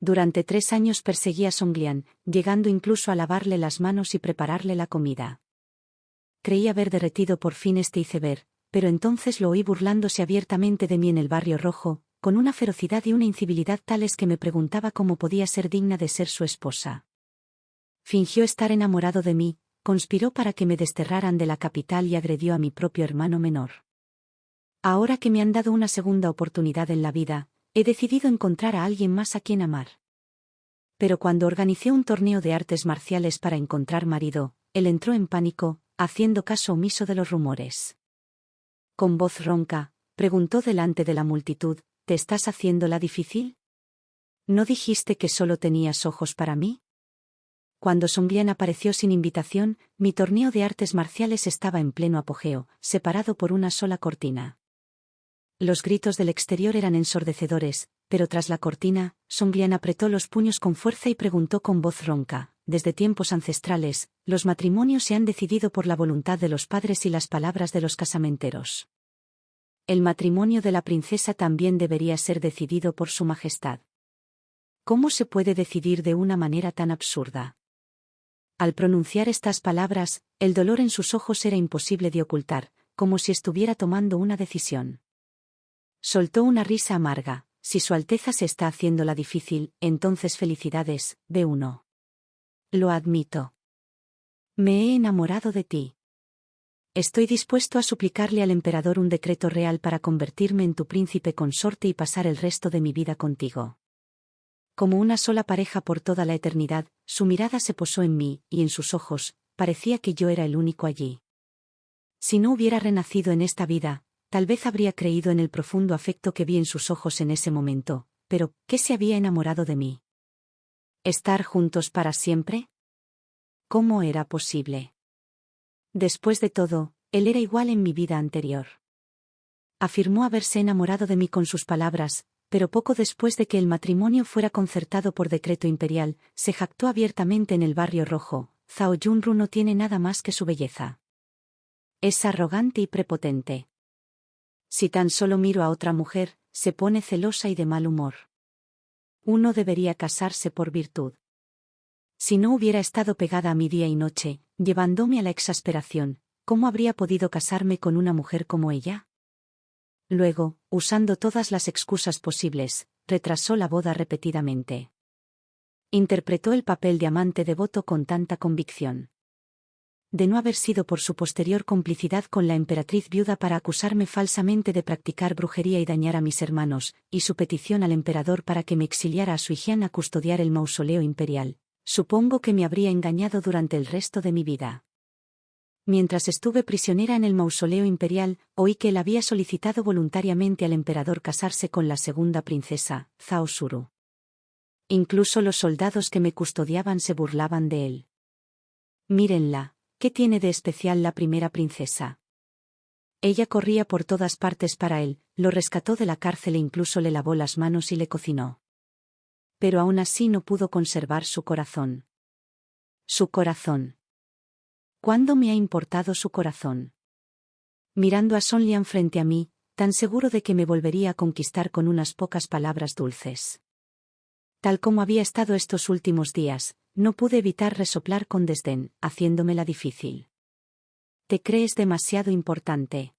Durante 3 años perseguí a Songlian, llegando incluso a lavarle las manos y prepararle la comida. Creí haber derretido por fin este iceberg, pero entonces lo oí burlándose abiertamente de mí en el Barrio Rojo, con una ferocidad y una incivilidad tales que me preguntaba cómo podía ser digna de ser su esposa. Fingió estar enamorado de mí, conspiró para que me desterraran de la capital y agredió a mi propio hermano menor. Ahora que me han dado una segunda oportunidad en la vida, he decidido encontrar a alguien más a quien amar. Pero cuando organicé un torneo de artes marciales para encontrar marido, él entró en pánico, haciendo caso omiso de los rumores. Con voz ronca, preguntó delante de la multitud, ¿te estás haciendo la difícil? ¿No dijiste que solo tenías ojos para mí? Cuando Songlian apareció sin invitación, mi torneo de artes marciales estaba en pleno apogeo, separado por una sola cortina. Los gritos del exterior eran ensordecedores, pero tras la cortina, Songlian apretó los puños con fuerza y preguntó con voz ronca, desde tiempos ancestrales, los matrimonios se han decidido por la voluntad de los padres y las palabras de los casamenteros. El matrimonio de la princesa también debería ser decidido por su majestad. ¿Cómo se puede decidir de una manera tan absurda? Al pronunciar estas palabras, el dolor en sus ojos era imposible de ocultar, como si estuviera tomando una decisión. Soltó una risa amarga. Si Su Alteza se está haciendo la difícil, entonces felicidades, B1. Lo admito. Me he enamorado de ti. Estoy dispuesto a suplicarle al emperador un decreto real para convertirme en tu príncipe consorte y pasar el resto de mi vida contigo. Como una sola pareja por toda la eternidad, su mirada se posó en mí, y en sus ojos, parecía que yo era el único allí. Si no hubiera renacido en esta vida, tal vez habría creído en el profundo afecto que vi en sus ojos en ese momento, pero, ¿qué se había enamorado de mí? ¿Estar juntos para siempre? ¿Cómo era posible? Después de todo, él era igual en mi vida anterior. Afirmó haberse enamorado de mí con sus palabras, pero poco después de que el matrimonio fuera concertado por decreto imperial, se jactó abiertamente en el Barrio Rojo, Zhao Yunru no tiene nada más que su belleza. Es arrogante y prepotente. Si tan solo miro a otra mujer, se pone celosa y de mal humor. Uno debería casarse por virtud. Si no hubiera estado pegada a mí día y noche, llevándome a la exasperación, ¿cómo habría podido casarme con una mujer como ella? Luego, usando todas las excusas posibles, retrasó la boda repetidamente. Interpretó el papel de amante devoto con tanta convicción. De no haber sido por su posterior complicidad con la emperatriz viuda para acusarme falsamente de practicar brujería y dañar a mis hermanos, y su petición al emperador para que me exiliara a Suijian a custodiar el mausoleo imperial, supongo que me habría engañado durante el resto de mi vida. Mientras estuve prisionera en el mausoleo imperial, oí que él había solicitado voluntariamente al emperador casarse con la segunda princesa, Zhao Suru. Incluso los soldados que me custodiaban se burlaban de él. Mírenla. ¿Qué tiene de especial la primera princesa? Ella corría por todas partes para él, lo rescató de la cárcel e incluso le lavó las manos y le cocinó. Pero aún así no pudo conservar su corazón. Su corazón. ¿Cuándo me ha importado su corazón? Mirando a Songlian frente a mí, tan seguro de que me volvería a conquistar con unas pocas palabras dulces. Tal como había estado estos últimos días, no pude evitar resoplar con desdén, haciéndomela difícil. Te crees demasiado importante.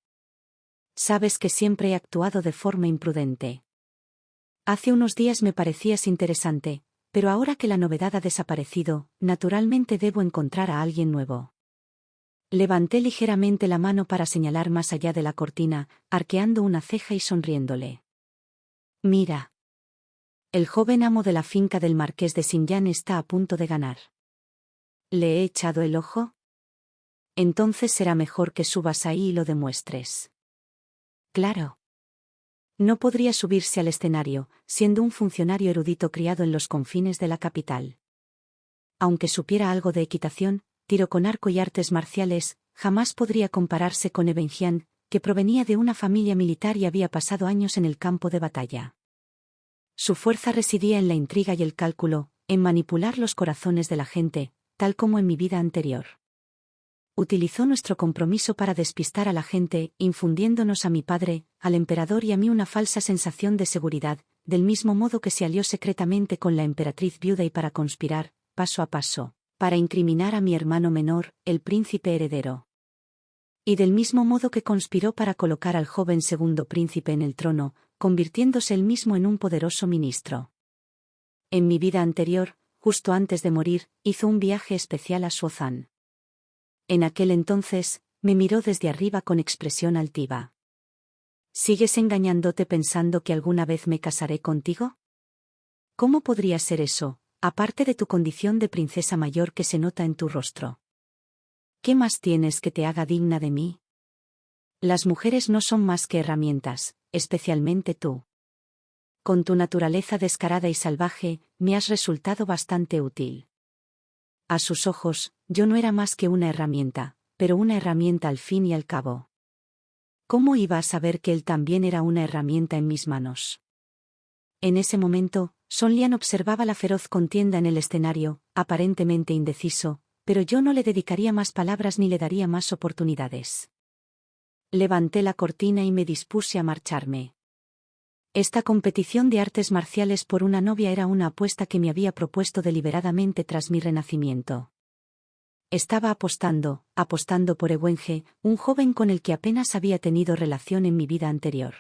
Sabes que siempre he actuado de forma imprudente. Hace unos días me parecías interesante, pero ahora que la novedad ha desaparecido, naturalmente debo encontrar a alguien nuevo. Levanté ligeramente la mano para señalar más allá de la cortina, arqueando una ceja y sonriéndole. Mira. El joven amo de la finca del marqués de Xinjiang está a punto de ganar. ¿Le he echado el ojo? Entonces será mejor que subas ahí y lo demuestres. Claro. No podría subirse al escenario, siendo un funcionario erudito criado en los confines de la capital. Aunque supiera algo de equitación, tiro con arco y artes marciales, jamás podría compararse con Eben Jian, que provenía de una familia militar y había pasado años en el campo de batalla. Su fuerza residía en la intriga y el cálculo, en manipular los corazones de la gente, tal como en mi vida anterior. Utilizó nuestro compromiso para despistar a la gente, infundiéndonos a mi padre, al emperador y a mí una falsa sensación de seguridad, del mismo modo que se alió secretamente con la emperatriz viuda y para conspirar, paso a paso, para incriminar a mi hermano menor, el príncipe heredero. Y del mismo modo que conspiró para colocar al joven segundo príncipe en el trono, convirtiéndose él mismo en un poderoso ministro. En mi vida anterior, justo antes de morir, hizo un viaje especial a Suozán. En aquel entonces, me miró desde arriba con expresión altiva. ¿Sigues engañándote pensando que alguna vez me casaré contigo? ¿Cómo podría ser eso, aparte de tu condición de princesa mayor que se nota en tu rostro? ¿Qué más tienes que te haga digna de mí? Las mujeres no son más que herramientas, especialmente tú. Con tu naturaleza descarada y salvaje, me has resultado bastante útil. A sus ojos, yo no era más que una herramienta, pero una herramienta al fin y al cabo. ¿Cómo iba a saber que él también era una herramienta en mis manos? En ese momento, Son Lian observaba la feroz contienda en el escenario, aparentemente indeciso, pero yo no le dedicaría más palabras ni le daría más oportunidades. Levanté la cortina y me dispuse a marcharme. Esta competición de artes marciales por una novia era una apuesta que me había propuesto deliberadamente tras mi renacimiento. Estaba apostando por Ewenge, un joven con el que apenas había tenido relación en mi vida anterior.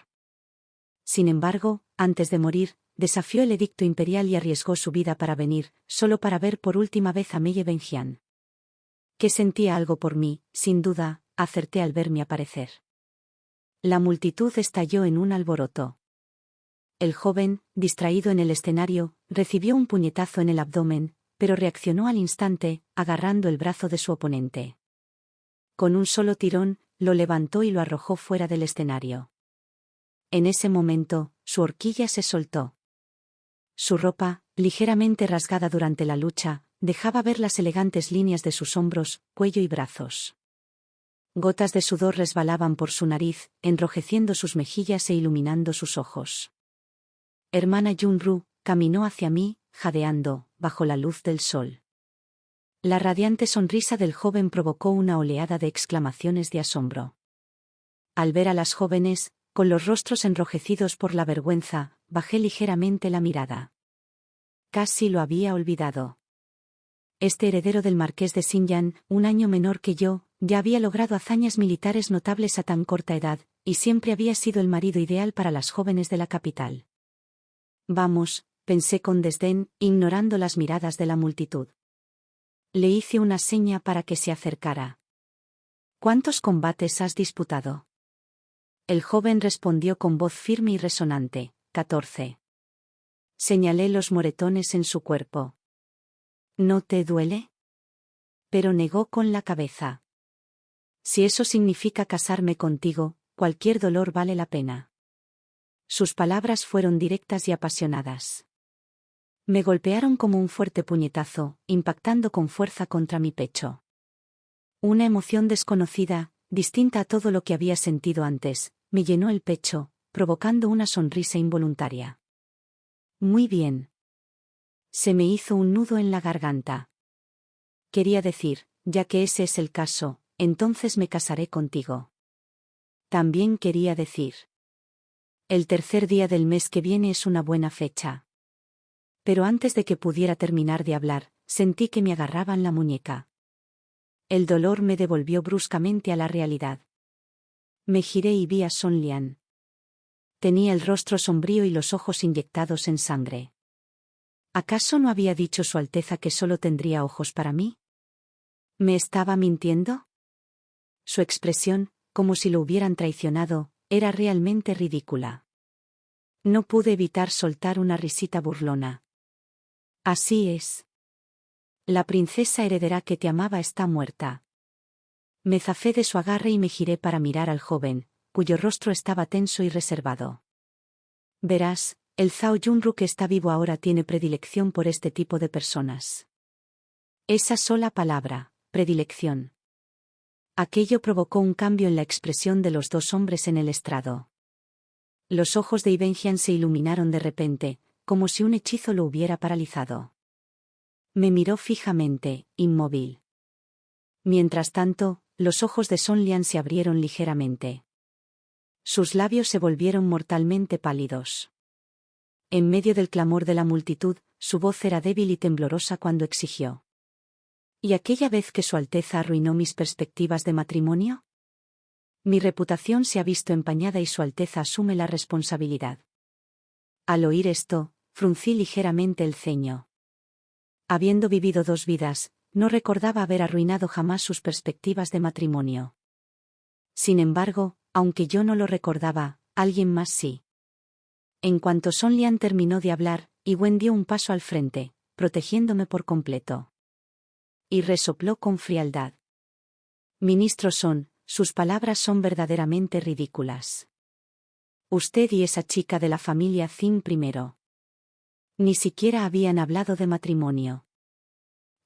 Sin embargo, antes de morir, desafió el edicto imperial y arriesgó su vida para venir, solo para ver por última vez a Mei Wenjian. Que sentía algo por mí, sin duda, acerté al verme aparecer. La multitud estalló en un alboroto. El joven, distraído en el escenario, recibió un puñetazo en el abdomen, pero reaccionó al instante, agarrando el brazo de su oponente. Con un solo tirón, lo levantó y lo arrojó fuera del escenario. En ese momento, su horquilla se soltó. Su ropa, ligeramente rasgada durante la lucha, dejaba ver las elegantes líneas de sus hombros, cuello y brazos. Gotas de sudor resbalaban por su nariz, enrojeciendo sus mejillas e iluminando sus ojos. Hermana Yunru, caminó hacia mí, jadeando, bajo la luz del sol. La radiante sonrisa del joven provocó una oleada de exclamaciones de asombro. Al ver a las jóvenes, con los rostros enrojecidos por la vergüenza, bajé ligeramente la mirada. Casi lo había olvidado. Este heredero del marqués de Xinjiang, un año menor que yo, ya había logrado hazañas militares notables a tan corta edad, y siempre había sido el marido ideal para las jóvenes de la capital. Vamos, pensé con desdén, ignorando las miradas de la multitud. Le hice una seña para que se acercara. ¿Cuántos combates has disputado? El joven respondió con voz firme y resonante, 14. Señalé los moretones en su cuerpo. ¿No te duele? Pero negó con la cabeza. Si eso significa casarme contigo, cualquier dolor vale la pena. Sus palabras fueron directas y apasionadas. Me golpearon como un fuerte puñetazo, impactando con fuerza contra mi pecho. Una emoción desconocida, distinta a todo lo que había sentido antes, me llenó el pecho, provocando una sonrisa involuntaria. Muy bien. Se me hizo un nudo en la garganta. Quería decir, ya que ese es el caso, entonces me casaré contigo. También quería decir. El tercer día del mes que viene es una buena fecha. Pero antes de que pudiera terminar de hablar, sentí que me agarraban la muñeca. El dolor me devolvió bruscamente a la realidad. Me giré y vi a Son Lian. Tenía el rostro sombrío y los ojos inyectados en sangre. ¿Acaso no había dicho Su Alteza que solo tendría ojos para mí? ¿Me estaba mintiendo? Su expresión, como si lo hubieran traicionado, era realmente ridícula. No pude evitar soltar una risita burlona. Así es. La princesa heredera que te amaba está muerta. Me zafé de su agarre y me giré para mirar al joven, cuyo rostro estaba tenso y reservado. Verás, el Zhao Yunru que está vivo ahora tiene predilección por este tipo de personas. Esa sola palabra, predilección. Aquello provocó un cambio en la expresión de los dos hombres en el estrado. Los ojos de Ibenjian se iluminaron de repente, como si un hechizo lo hubiera paralizado. Me miró fijamente, inmóvil. Mientras tanto, los ojos de Son Lian se abrieron ligeramente. Sus labios se volvieron mortalmente pálidos. En medio del clamor de la multitud, su voz era débil y temblorosa cuando exigió. ¿Y aquella vez que Su Alteza arruinó mis perspectivas de matrimonio? Mi reputación se ha visto empañada y Su Alteza asume la responsabilidad. Al oír esto, fruncí ligeramente el ceño. Habiendo vivido 2 vidas, no recordaba haber arruinado jamás sus perspectivas de matrimonio. Sin embargo, aunque yo no lo recordaba, alguien más sí. En cuanto Son Lian terminó de hablar, Iwen dio un paso al frente, protegiéndome por completo. Y resopló con frialdad. Ministro Son, sus palabras son verdaderamente ridículas. Usted y esa chica de la familia Zin primero. Ni siquiera habían hablado de matrimonio.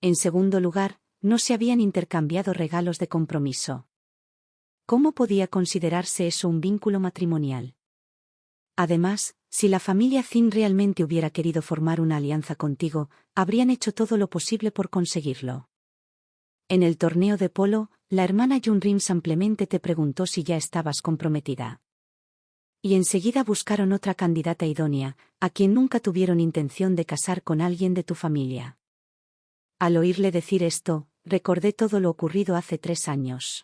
En segundo lugar, no se habían intercambiado regalos de compromiso. ¿Cómo podía considerarse eso un vínculo matrimonial? Además, si la familia Zin realmente hubiera querido formar una alianza contigo, habrían hecho todo lo posible por conseguirlo. En el torneo de polo, la hermana Yunrim simplemente te preguntó si ya estabas comprometida. Y enseguida buscaron otra candidata idónea, a quien nunca tuvieron intención de casar con alguien de tu familia. Al oírle decir esto, recordé todo lo ocurrido hace 3 años.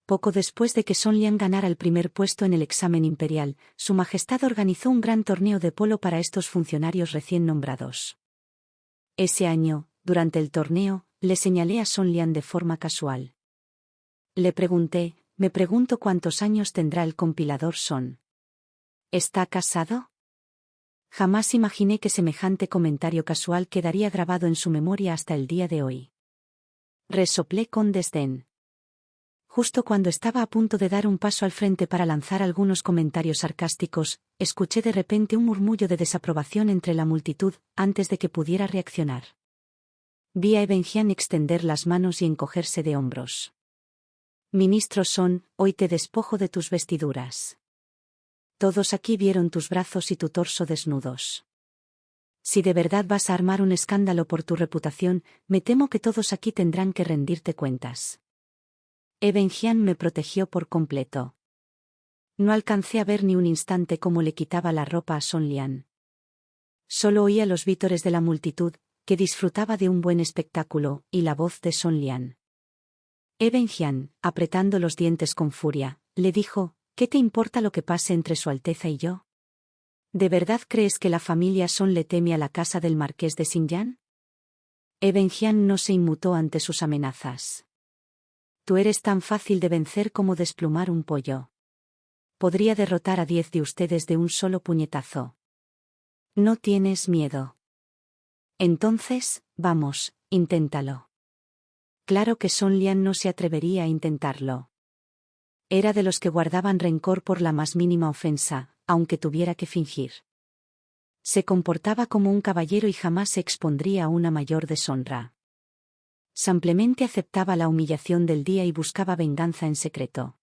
Poco después de que Son Lian ganara el primer puesto en el examen imperial, Su Majestad organizó un gran torneo de polo para estos funcionarios recién nombrados. Ese año, durante el torneo, le señalé a Son Lian de forma casual. Le pregunté, me pregunto cuántos años tendrá el compilador Son. ¿Está casado? Jamás imaginé que semejante comentario casual quedaría grabado en su memoria hasta el día de hoy. Resoplé con desdén. Justo cuando estaba a punto de dar un paso al frente para lanzar algunos comentarios sarcásticos, escuché de repente un murmullo de desaprobación entre la multitud, antes de que pudiera reaccionar. Vi a Ebenjian extender las manos y encogerse de hombros. Ministro Son, hoy te despojo de tus vestiduras. Todos aquí vieron tus brazos y tu torso desnudos. Si de verdad vas a armar un escándalo por tu reputación, me temo que todos aquí tendrán que rendirte cuentas. Ebenjian me protegió por completo. No alcancé a ver ni un instante cómo le quitaba la ropa a Son Lian. Solo oía los vítores de la multitud, que disfrutaba de un buen espectáculo, y la voz de Son Lian. Ebenjian, apretando los dientes con furia, le dijo, ¿qué te importa lo que pase entre Su Alteza y yo? ¿De verdad crees que la familia Son le teme a la casa del marqués de Xinjiang? Ebenjian no se inmutó ante sus amenazas. Tú eres tan fácil de vencer como desplumar un pollo. Podría derrotar a 10 de ustedes de un solo puñetazo. ¿No tienes miedo? Entonces, vamos, inténtalo. Claro que Son Lian no se atrevería a intentarlo. Era de los que guardaban rencor por la más mínima ofensa, aunque tuviera que fingir. Se comportaba como un caballero y jamás se expondría a una mayor deshonra. Simplemente aceptaba la humillación del día y buscaba venganza en secreto.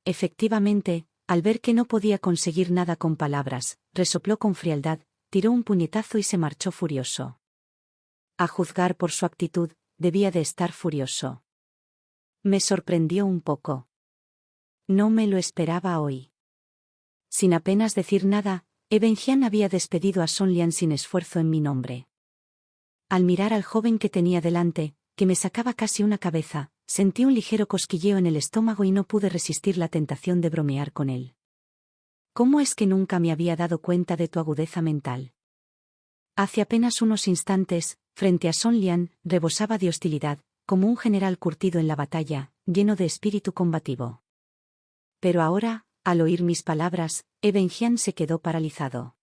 Efectivamente, al ver que no podía conseguir nada con palabras, resopló con frialdad, tiró un puñetazo y se marchó furioso. A juzgar por su actitud, debía de estar furioso. Me sorprendió un poco. No me lo esperaba hoy. Sin apenas decir nada, Ebenjian había despedido a Son Lian sin esfuerzo en mi nombre. Al mirar al joven que tenía delante, que me sacaba casi una cabeza, sentí un ligero cosquilleo en el estómago y no pude resistir la tentación de bromear con él. ¿Cómo es que nunca me había dado cuenta de tu agudeza mental? Hace apenas unos instantes, frente a Son Lian, rebosaba de hostilidad, como un general curtido en la batalla, lleno de espíritu combativo. Pero ahora, al oír mis palabras, Ebenjian se quedó paralizado.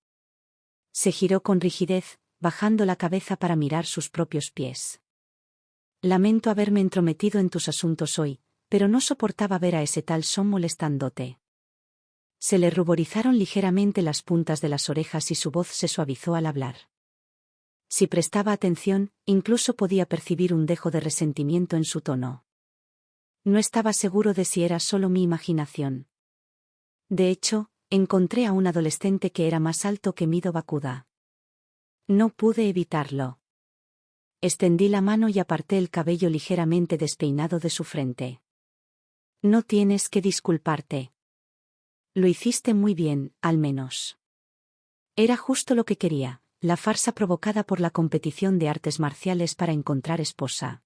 Se giró con rigidez, bajando la cabeza para mirar sus propios pies. Lamento haberme entrometido en tus asuntos hoy, pero no soportaba ver a ese tal Son molestándote. Se le ruborizaron ligeramente las puntas de las orejas y su voz se suavizó al hablar. Si prestaba atención, incluso podía percibir un dejo de resentimiento en su tono. No estaba seguro de si era solo mi imaginación. De hecho, encontré a un adolescente que era más alto que Mido Bakuda. No pude evitarlo. Extendí la mano y aparté el cabello ligeramente despeinado de su frente. No tienes que disculparte. Lo hiciste muy bien, al menos. Era justo lo que quería, la farsa provocada por la competición de artes marciales para encontrar esposa.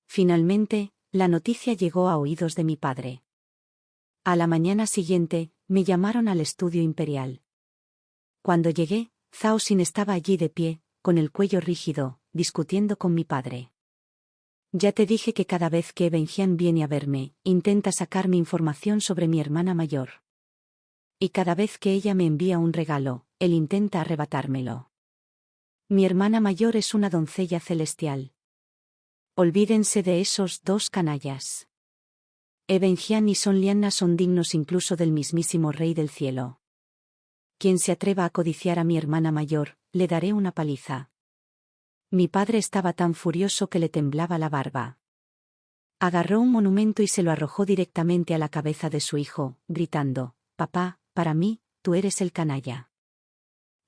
Finalmente, la noticia llegó a oídos de mi padre. A la mañana siguiente, me llamaron al estudio imperial. Cuando llegué, Zhao Xin estaba allí de pie, con el cuello rígido, discutiendo con mi padre. Ya te dije que cada vez que Ebenjian viene a verme, intenta sacarme información sobre mi hermana mayor. Y cada vez que ella me envía un regalo, él intenta arrebatármelo. Mi hermana mayor es una doncella celestial. Olvídense de esos dos canallas. Ebenjian y Son Lianna son dignos incluso del mismísimo Rey del Cielo. Quien se atreva a codiciar a mi hermana mayor, le daré una paliza. Mi padre estaba tan furioso que le temblaba la barba. Agarró un monumento y se lo arrojó directamente a la cabeza de su hijo, gritando: «Papá, para mí, tú eres el canalla.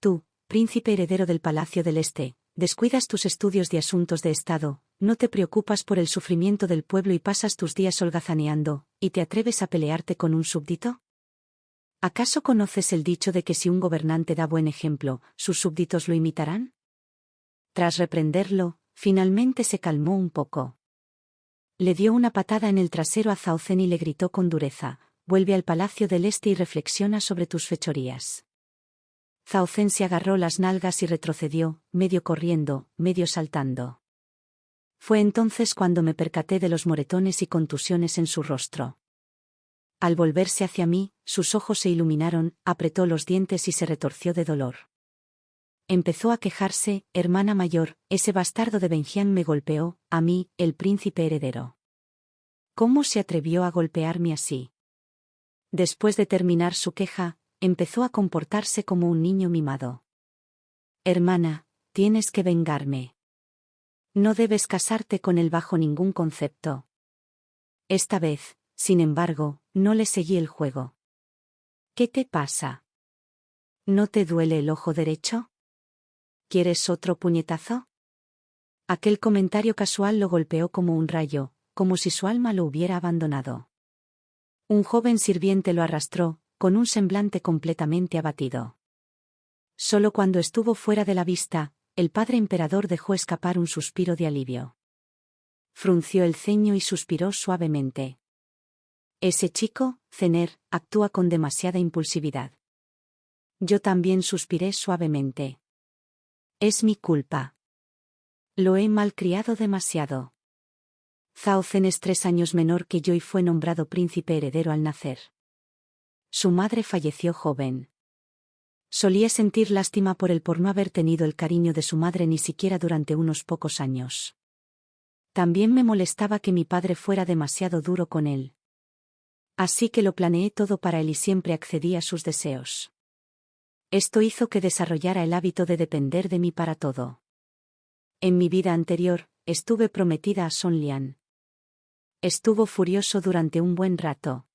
Tú, príncipe heredero del Palacio del Este, descuidas tus estudios de asuntos de Estado, no te preocupas por el sufrimiento del pueblo y pasas tus días holgazaneando, ¿y te atreves a pelearte con un súbdito? ¿Acaso conoces el dicho de que si un gobernante da buen ejemplo, sus súbditos lo imitarán?» Tras reprenderlo, finalmente se calmó un poco. Le dio una patada en el trasero a Zhao Zen y le gritó con dureza: «Vuelve al Palacio del Este y reflexiona sobre tus fechorías». Zhao Zen se agarró las nalgas y retrocedió, medio corriendo, medio saltando. Fue entonces cuando me percaté de los moretones y contusiones en su rostro. Al volverse hacia mí, sus ojos se iluminaron, apretó los dientes y se retorció de dolor. Empezó a quejarse: «Hermana mayor, ese bastardo de Benjian me golpeó, a mí, el príncipe heredero. ¿Cómo se atrevió a golpearme así?». Después de terminar su queja, empezó a comportarse como un niño mimado. «Hermana, tienes que vengarme. No debes casarte con él bajo ningún concepto». Esta vez, sin embargo, no le seguí el juego. «¿Qué te pasa? ¿No te duele el ojo derecho? ¿Quieres otro puñetazo?». Aquel comentario casual lo golpeó como un rayo, como si su alma lo hubiera abandonado. Un joven sirviente lo arrastró, con un semblante completamente abatido. Solo cuando estuvo fuera de la vista, el padre emperador dejó escapar un suspiro de alivio. Frunció el ceño y suspiró suavemente. «Ese chico, Zener, actúa con demasiada impulsividad». Yo también suspiré suavemente. «Es mi culpa. Lo he malcriado demasiado». Zhao Zen es 3 años menor que yo y fue nombrado príncipe heredero al nacer. Su madre falleció joven. Solía sentir lástima por él por no haber tenido el cariño de su madre ni siquiera durante unos pocos años. También me molestaba que mi padre fuera demasiado duro con él. Así que lo planeé todo para él y siempre accedí a sus deseos. Esto hizo que desarrollara el hábito de depender de mí para todo. En mi vida anterior, estuve prometida a Son Lian. Estuvo furioso durante un buen rato.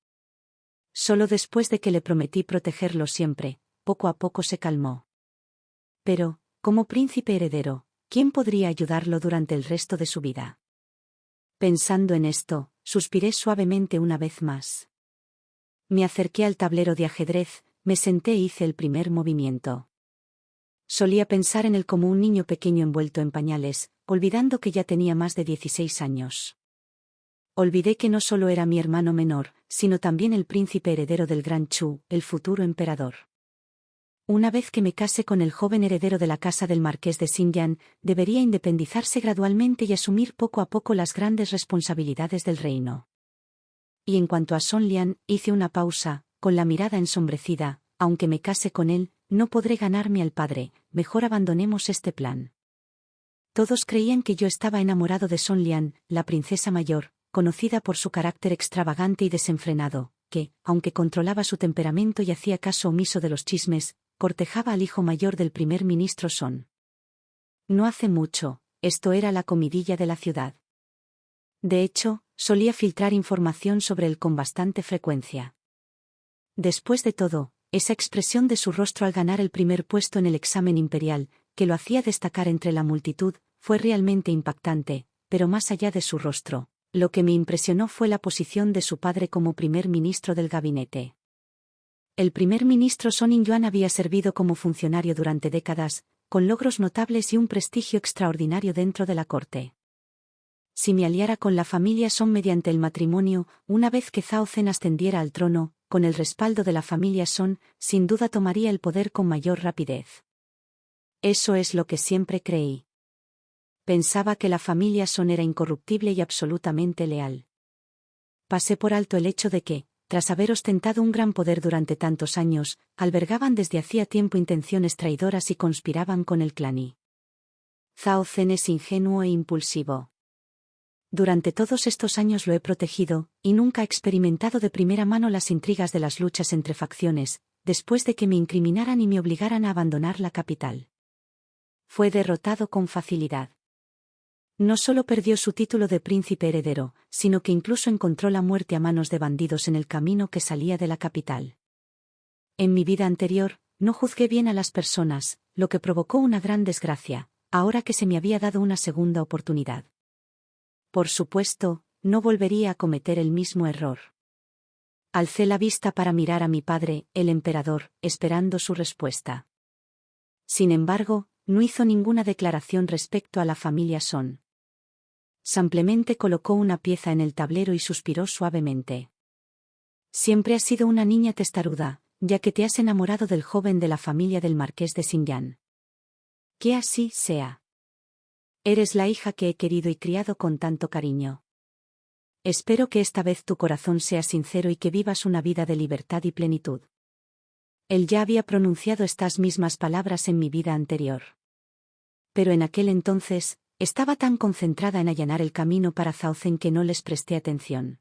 Solo después de que le prometí protegerlo siempre, poco a poco se calmó. Pero, como príncipe heredero, ¿quién podría ayudarlo durante el resto de su vida? Pensando en esto, suspiré suavemente una vez más. Me acerqué al tablero de ajedrez, me senté e hice el primer movimiento. Solía pensar en él como un niño pequeño envuelto en pañales, olvidando que ya tenía más de 16 años. Olvidé que no solo era mi hermano menor, sino también el príncipe heredero del Gran Chu, el futuro emperador. Una vez que me case con el joven heredero de la casa del marqués de Xinjiang, debería independizarse gradualmente y asumir poco a poco las grandes responsabilidades del reino. Y en cuanto a Son Lian, hice una pausa, con la mirada ensombrecida: aunque me case con él, no podré ganarme al padre, mejor abandonemos este plan. Todos creían que yo estaba enamorado de Son Lian, la princesa mayor, conocida por su carácter extravagante y desenfrenado, que, aunque controlaba su temperamento y hacía caso omiso de los chismes, cortejaba al hijo mayor del primer ministro Son. No hace mucho, esto era la comidilla de la ciudad. De hecho, solía filtrar información sobre él con bastante frecuencia. Después de todo, esa expresión de su rostro al ganar el primer puesto en el examen imperial, que lo hacía destacar entre la multitud, fue realmente impactante, pero más allá de su rostro, lo que me impresionó fue la posición de su padre como primer ministro del gabinete. El primer ministro Son In-yuan había servido como funcionario durante décadas, con logros notables y un prestigio extraordinario dentro de la corte. Si me aliara con la familia Son mediante el matrimonio, una vez que Zhao Zhen ascendiera al trono, con el respaldo de la familia Son, sin duda tomaría el poder con mayor rapidez. Eso es lo que siempre creí. Pensaba que la familia Son era incorruptible y absolutamente leal. Pasé por alto el hecho de que, tras haber ostentado un gran poder durante tantos años, albergaban desde hacía tiempo intenciones traidoras y conspiraban con el clan Yi. Zhao Zhen es ingenuo e impulsivo. Durante todos estos años lo he protegido, y nunca he experimentado de primera mano las intrigas de las luchas entre facciones, después de que me incriminaran y me obligaran a abandonar la capital. Fue derrotado con facilidad. No solo perdió su título de príncipe heredero, sino que incluso encontró la muerte a manos de bandidos en el camino que salía de la capital. En mi vida anterior, no juzgué bien a las personas, lo que provocó una gran desgracia, ahora que se me había dado una segunda oportunidad. Por supuesto, no volvería a cometer el mismo error. Alcé la vista para mirar a mi padre, el emperador, esperando su respuesta. Sin embargo, no hizo ninguna declaración respecto a la familia Son. Simplemente colocó una pieza en el tablero y suspiró suavemente. Siempre has sido una niña testaruda, ya que te has enamorado del joven de la familia del marqués de Xinjiang. Que así sea. Eres la hija que he querido y criado con tanto cariño. Espero que esta vez tu corazón sea sincero y que vivas una vida de libertad y plenitud. Él ya había pronunciado estas mismas palabras en mi vida anterior. Pero en aquel entonces, estaba tan concentrada en allanar el camino para Zhao Zhen que no les presté atención.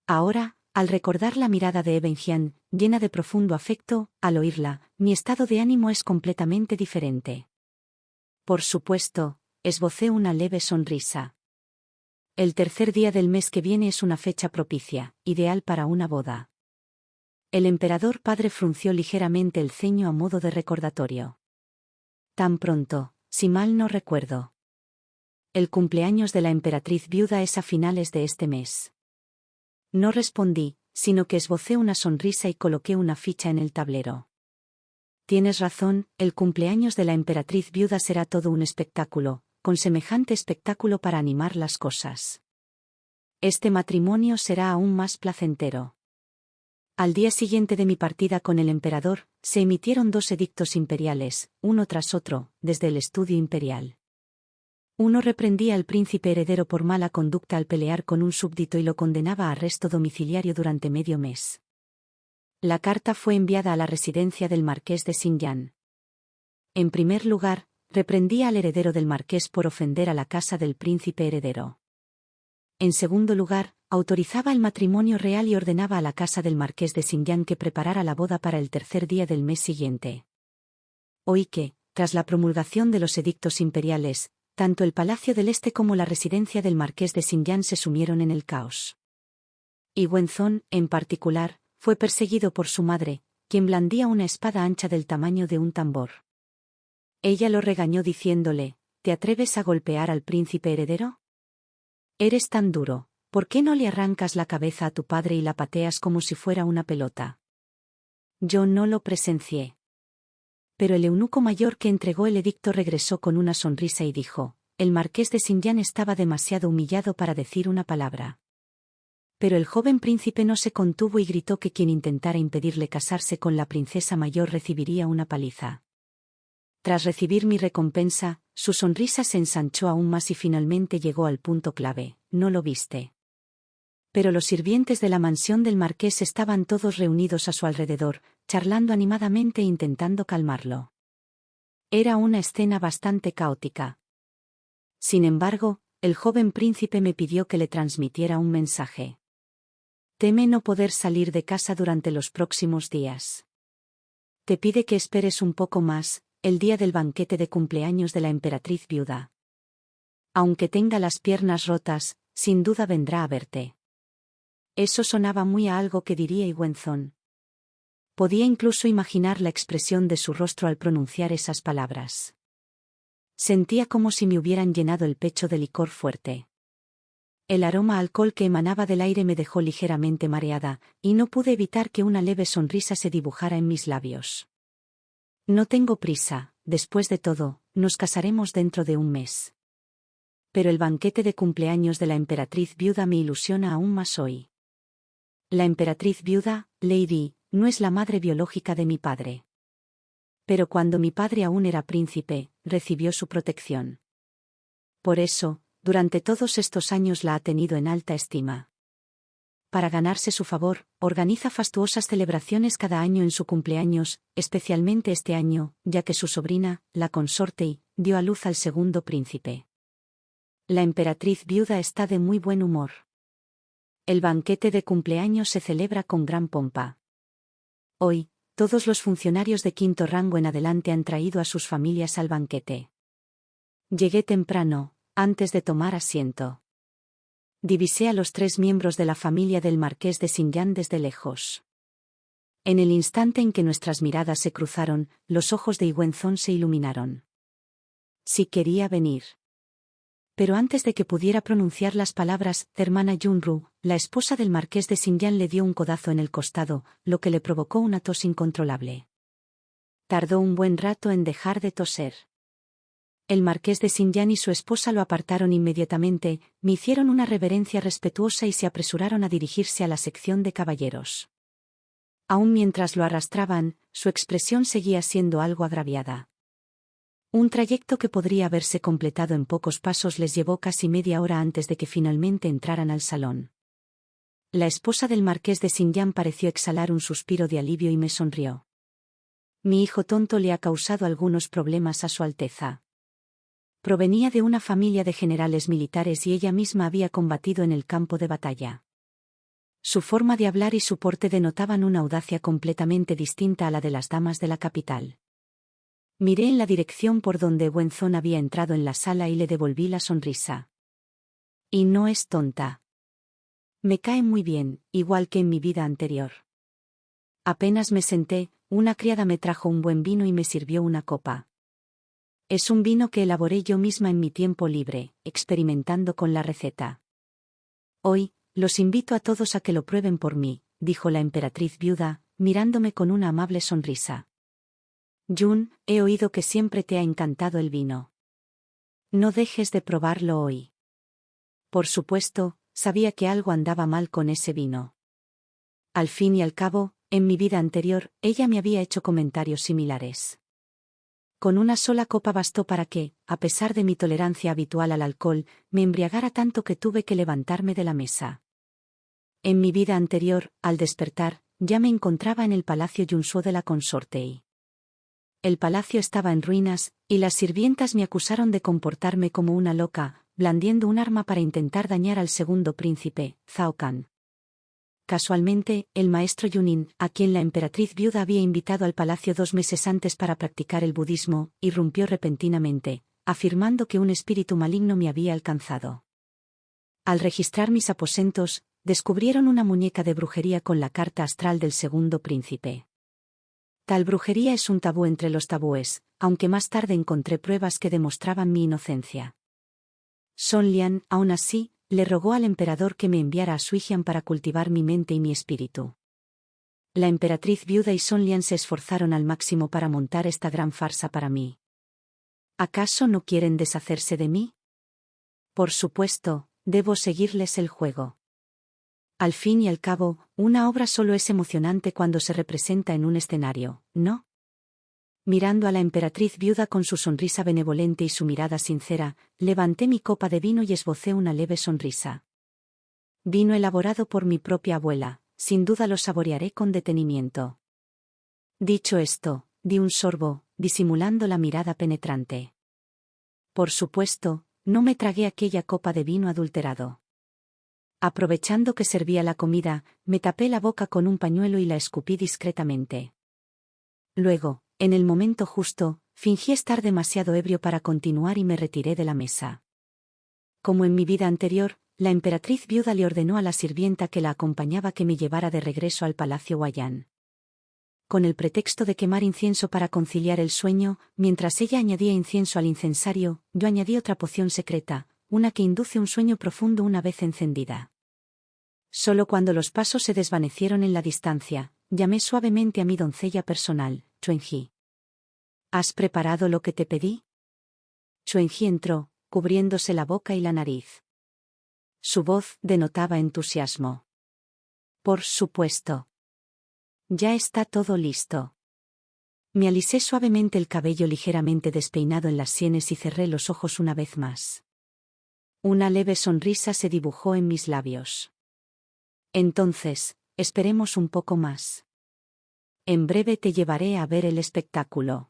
Ahora, al recordar la mirada de Eben Jian, llena de profundo afecto, al oírla, mi estado de ánimo es completamente diferente. Por supuesto, esbocé una leve sonrisa. El tercer día del mes que viene es una fecha propicia, ideal para una boda. El emperador padre frunció ligeramente el ceño a modo de recordatorio. Tan pronto, si mal no recuerdo. El cumpleaños de la emperatriz viuda es a finales de este mes. No respondí, sino que esbocé una sonrisa y coloqué una ficha en el tablero. Tienes razón, el cumpleaños de la emperatriz viuda será todo un espectáculo, con semejante espectáculo para animar las cosas. Este matrimonio será aún más placentero. Al día siguiente de mi partida con el emperador, se emitieron 2 edictos imperiales, uno tras otro, desde el estudio imperial. Uno reprendía al príncipe heredero por mala conducta al pelear con un súbdito y lo condenaba a arresto domiciliario durante medio mes. La carta fue enviada a la residencia del marqués de Xinjiang. En primer lugar, reprendía al heredero del marqués por ofender a la casa del príncipe heredero. En segundo lugar, autorizaba el matrimonio real y ordenaba a la casa del marqués de Xinjiang que preparara la boda para el tercer día del mes siguiente. Oí que, tras la promulgación de los edictos imperiales, tanto el Palacio del Este como la residencia del marqués de Xinjiang se sumieron en el caos. Y Wenzhong, en particular, fue perseguido por su madre, quien blandía una espada ancha del tamaño de un tambor. Ella lo regañó diciéndole, ¿te atreves a golpear al príncipe heredero? Eres tan duro, ¿por qué no le arrancas la cabeza a tu padre y la pateas como si fuera una pelota? Yo no lo presencié. Pero el eunuco mayor que entregó el edicto regresó con una sonrisa y dijo, el marqués de Xinjiang estaba demasiado humillado para decir una palabra. Pero el joven príncipe no se contuvo y gritó que quien intentara impedirle casarse con la princesa mayor recibiría una paliza. Tras recibir mi recompensa, su sonrisa se ensanchó aún más y finalmente llegó al punto clave, ¿no lo viste? Pero los sirvientes de la mansión del marqués estaban todos reunidos a su alrededor, charlando animadamente e intentando calmarlo. Era una escena bastante caótica. Sin embargo, el joven príncipe me pidió que le transmitiera un mensaje. Teme no poder salir de casa durante los próximos días. Te pide que esperes un poco más, el día del banquete de cumpleaños de la emperatriz viuda. Aunque tenga las piernas rotas, sin duda vendrá a verte. Eso sonaba muy a algo que diría Wenzhong. Podía incluso imaginar la expresión de su rostro al pronunciar esas palabras. Sentía como si me hubieran llenado el pecho de licor fuerte. El aroma a alcohol que emanaba del aire me dejó ligeramente mareada, y no pude evitar que una leve sonrisa se dibujara en mis labios. No tengo prisa, después de todo, nos casaremos dentro de un mes. Pero el banquete de cumpleaños de la emperatriz viuda me ilusiona aún más hoy. La emperatriz viuda, Lady, no es la madre biológica de mi padre. Pero cuando mi padre aún era príncipe, recibió su protección. Por eso, durante todos estos años la ha tenido en alta estima. Para ganarse su favor, organiza fastuosas celebraciones cada año en su cumpleaños, especialmente este año, ya que su sobrina, la consorte, dio a luz al segundo príncipe. La emperatriz viuda está de muy buen humor. El banquete de cumpleaños se celebra con gran pompa. Hoy, todos los funcionarios de quinto rango en adelante han traído a sus familias al banquete. Llegué temprano, antes de tomar asiento. Divisé a los 3 miembros de la familia del marqués de Sinjan desde lejos. En el instante en que nuestras miradas se cruzaron, los ojos de Iwenzon se iluminaron. Sí quería venir. Pero antes de que pudiera pronunciar las palabras, hermana Yunru, la esposa del marqués de Sinjan le dio un codazo en el costado, lo que le provocó una tos incontrolable. Tardó un buen rato en dejar de toser. El marqués de Sinjan y su esposa lo apartaron inmediatamente, me hicieron una reverencia respetuosa y se apresuraron a dirigirse a la sección de caballeros. Aún mientras lo arrastraban, su expresión seguía siendo algo agraviada. Un trayecto que podría haberse completado en pocos pasos les llevó casi media hora antes de que finalmente entraran al salón. La esposa del marqués de Sinjan pareció exhalar un suspiro de alivio y me sonrió. Mi hijo tonto le ha causado algunos problemas a Su Alteza. Provenía de una familia de generales militares y ella misma había combatido en el campo de batalla. Su forma de hablar y su porte denotaban una audacia completamente distinta a la de las damas de la capital. Miré en la dirección por donde Wenzon había entrado en la sala y le devolví la sonrisa. Y no es tonta. Me cae muy bien, igual que en mi vida anterior. Apenas me senté, una criada me trajo un buen vino y me sirvió una copa. Es un vino que elaboré yo misma en mi tiempo libre, experimentando con la receta. Hoy, los invito a todos a que lo prueben por mí, dijo la emperatriz viuda, mirándome con una amable sonrisa. Jun, he oído que siempre te ha encantado el vino. No dejes de probarlo hoy. Por supuesto, sabía que algo andaba mal con ese vino. Al fin y al cabo, en mi vida anterior, ella me había hecho comentarios similares. Con una sola copa bastó para que, a pesar de mi tolerancia habitual al alcohol, me embriagara tanto que tuve que levantarme de la mesa. En mi vida anterior, al despertar, ya me encontraba en el palacio Yunsuo de la consorte. El palacio estaba en ruinas, y las sirvientas me acusaron de comportarme como una loca, blandiendo un arma para intentar dañar al segundo príncipe, Zhao Kan. Casualmente, el maestro Yunin, a quien la emperatriz viuda había invitado al palacio 2 meses antes para practicar el budismo, irrumpió repentinamente, afirmando que un espíritu maligno me había alcanzado. Al registrar mis aposentos, descubrieron una muñeca de brujería con la carta astral del segundo príncipe. Tal brujería es un tabú entre los tabúes, aunque más tarde encontré pruebas que demostraban mi inocencia. Son Lian, aún así, le rogó al emperador que me enviara a Suijian para cultivar mi mente y mi espíritu. La emperatriz viuda y Son Lian se esforzaron al máximo para montar esta gran farsa para mí. ¿Acaso no quieren deshacerse de mí? Por supuesto, debo seguirles el juego. Al fin y al cabo, una obra solo es emocionante cuando se representa en un escenario, ¿no? Mirando a la emperatriz viuda con su sonrisa benevolente y su mirada sincera, levanté mi copa de vino y esbocé una leve sonrisa. Vino elaborado por mi propia abuela, sin duda lo saborearé con detenimiento. Dicho esto, di un sorbo, disimulando la mirada penetrante. Por supuesto, no me tragué aquella copa de vino adulterado. Aprovechando que servía la comida, me tapé la boca con un pañuelo y la escupí discretamente. Luego, en el momento justo, fingí estar demasiado ebrio para continuar y me retiré de la mesa. Como en mi vida anterior, la emperatriz viuda le ordenó a la sirvienta que la acompañaba que me llevara de regreso al palacio Huayan. Con el pretexto de quemar incienso para conciliar el sueño, mientras ella añadía incienso al incensario, yo añadí otra poción secreta, una que induce un sueño profundo una vez encendida. Solo cuando los pasos se desvanecieron en la distancia, llamé suavemente a mi doncella personal, Chuenji. ¿Has preparado lo que te pedí? Chuenji entró, cubriéndose la boca y la nariz. Su voz denotaba entusiasmo. Por supuesto. Ya está todo listo. Me alisé suavemente el cabello ligeramente despeinado en las sienes y cerré los ojos una vez más. Una leve sonrisa se dibujó en mis labios. Entonces, esperemos un poco más. En breve te llevaré a ver el espectáculo.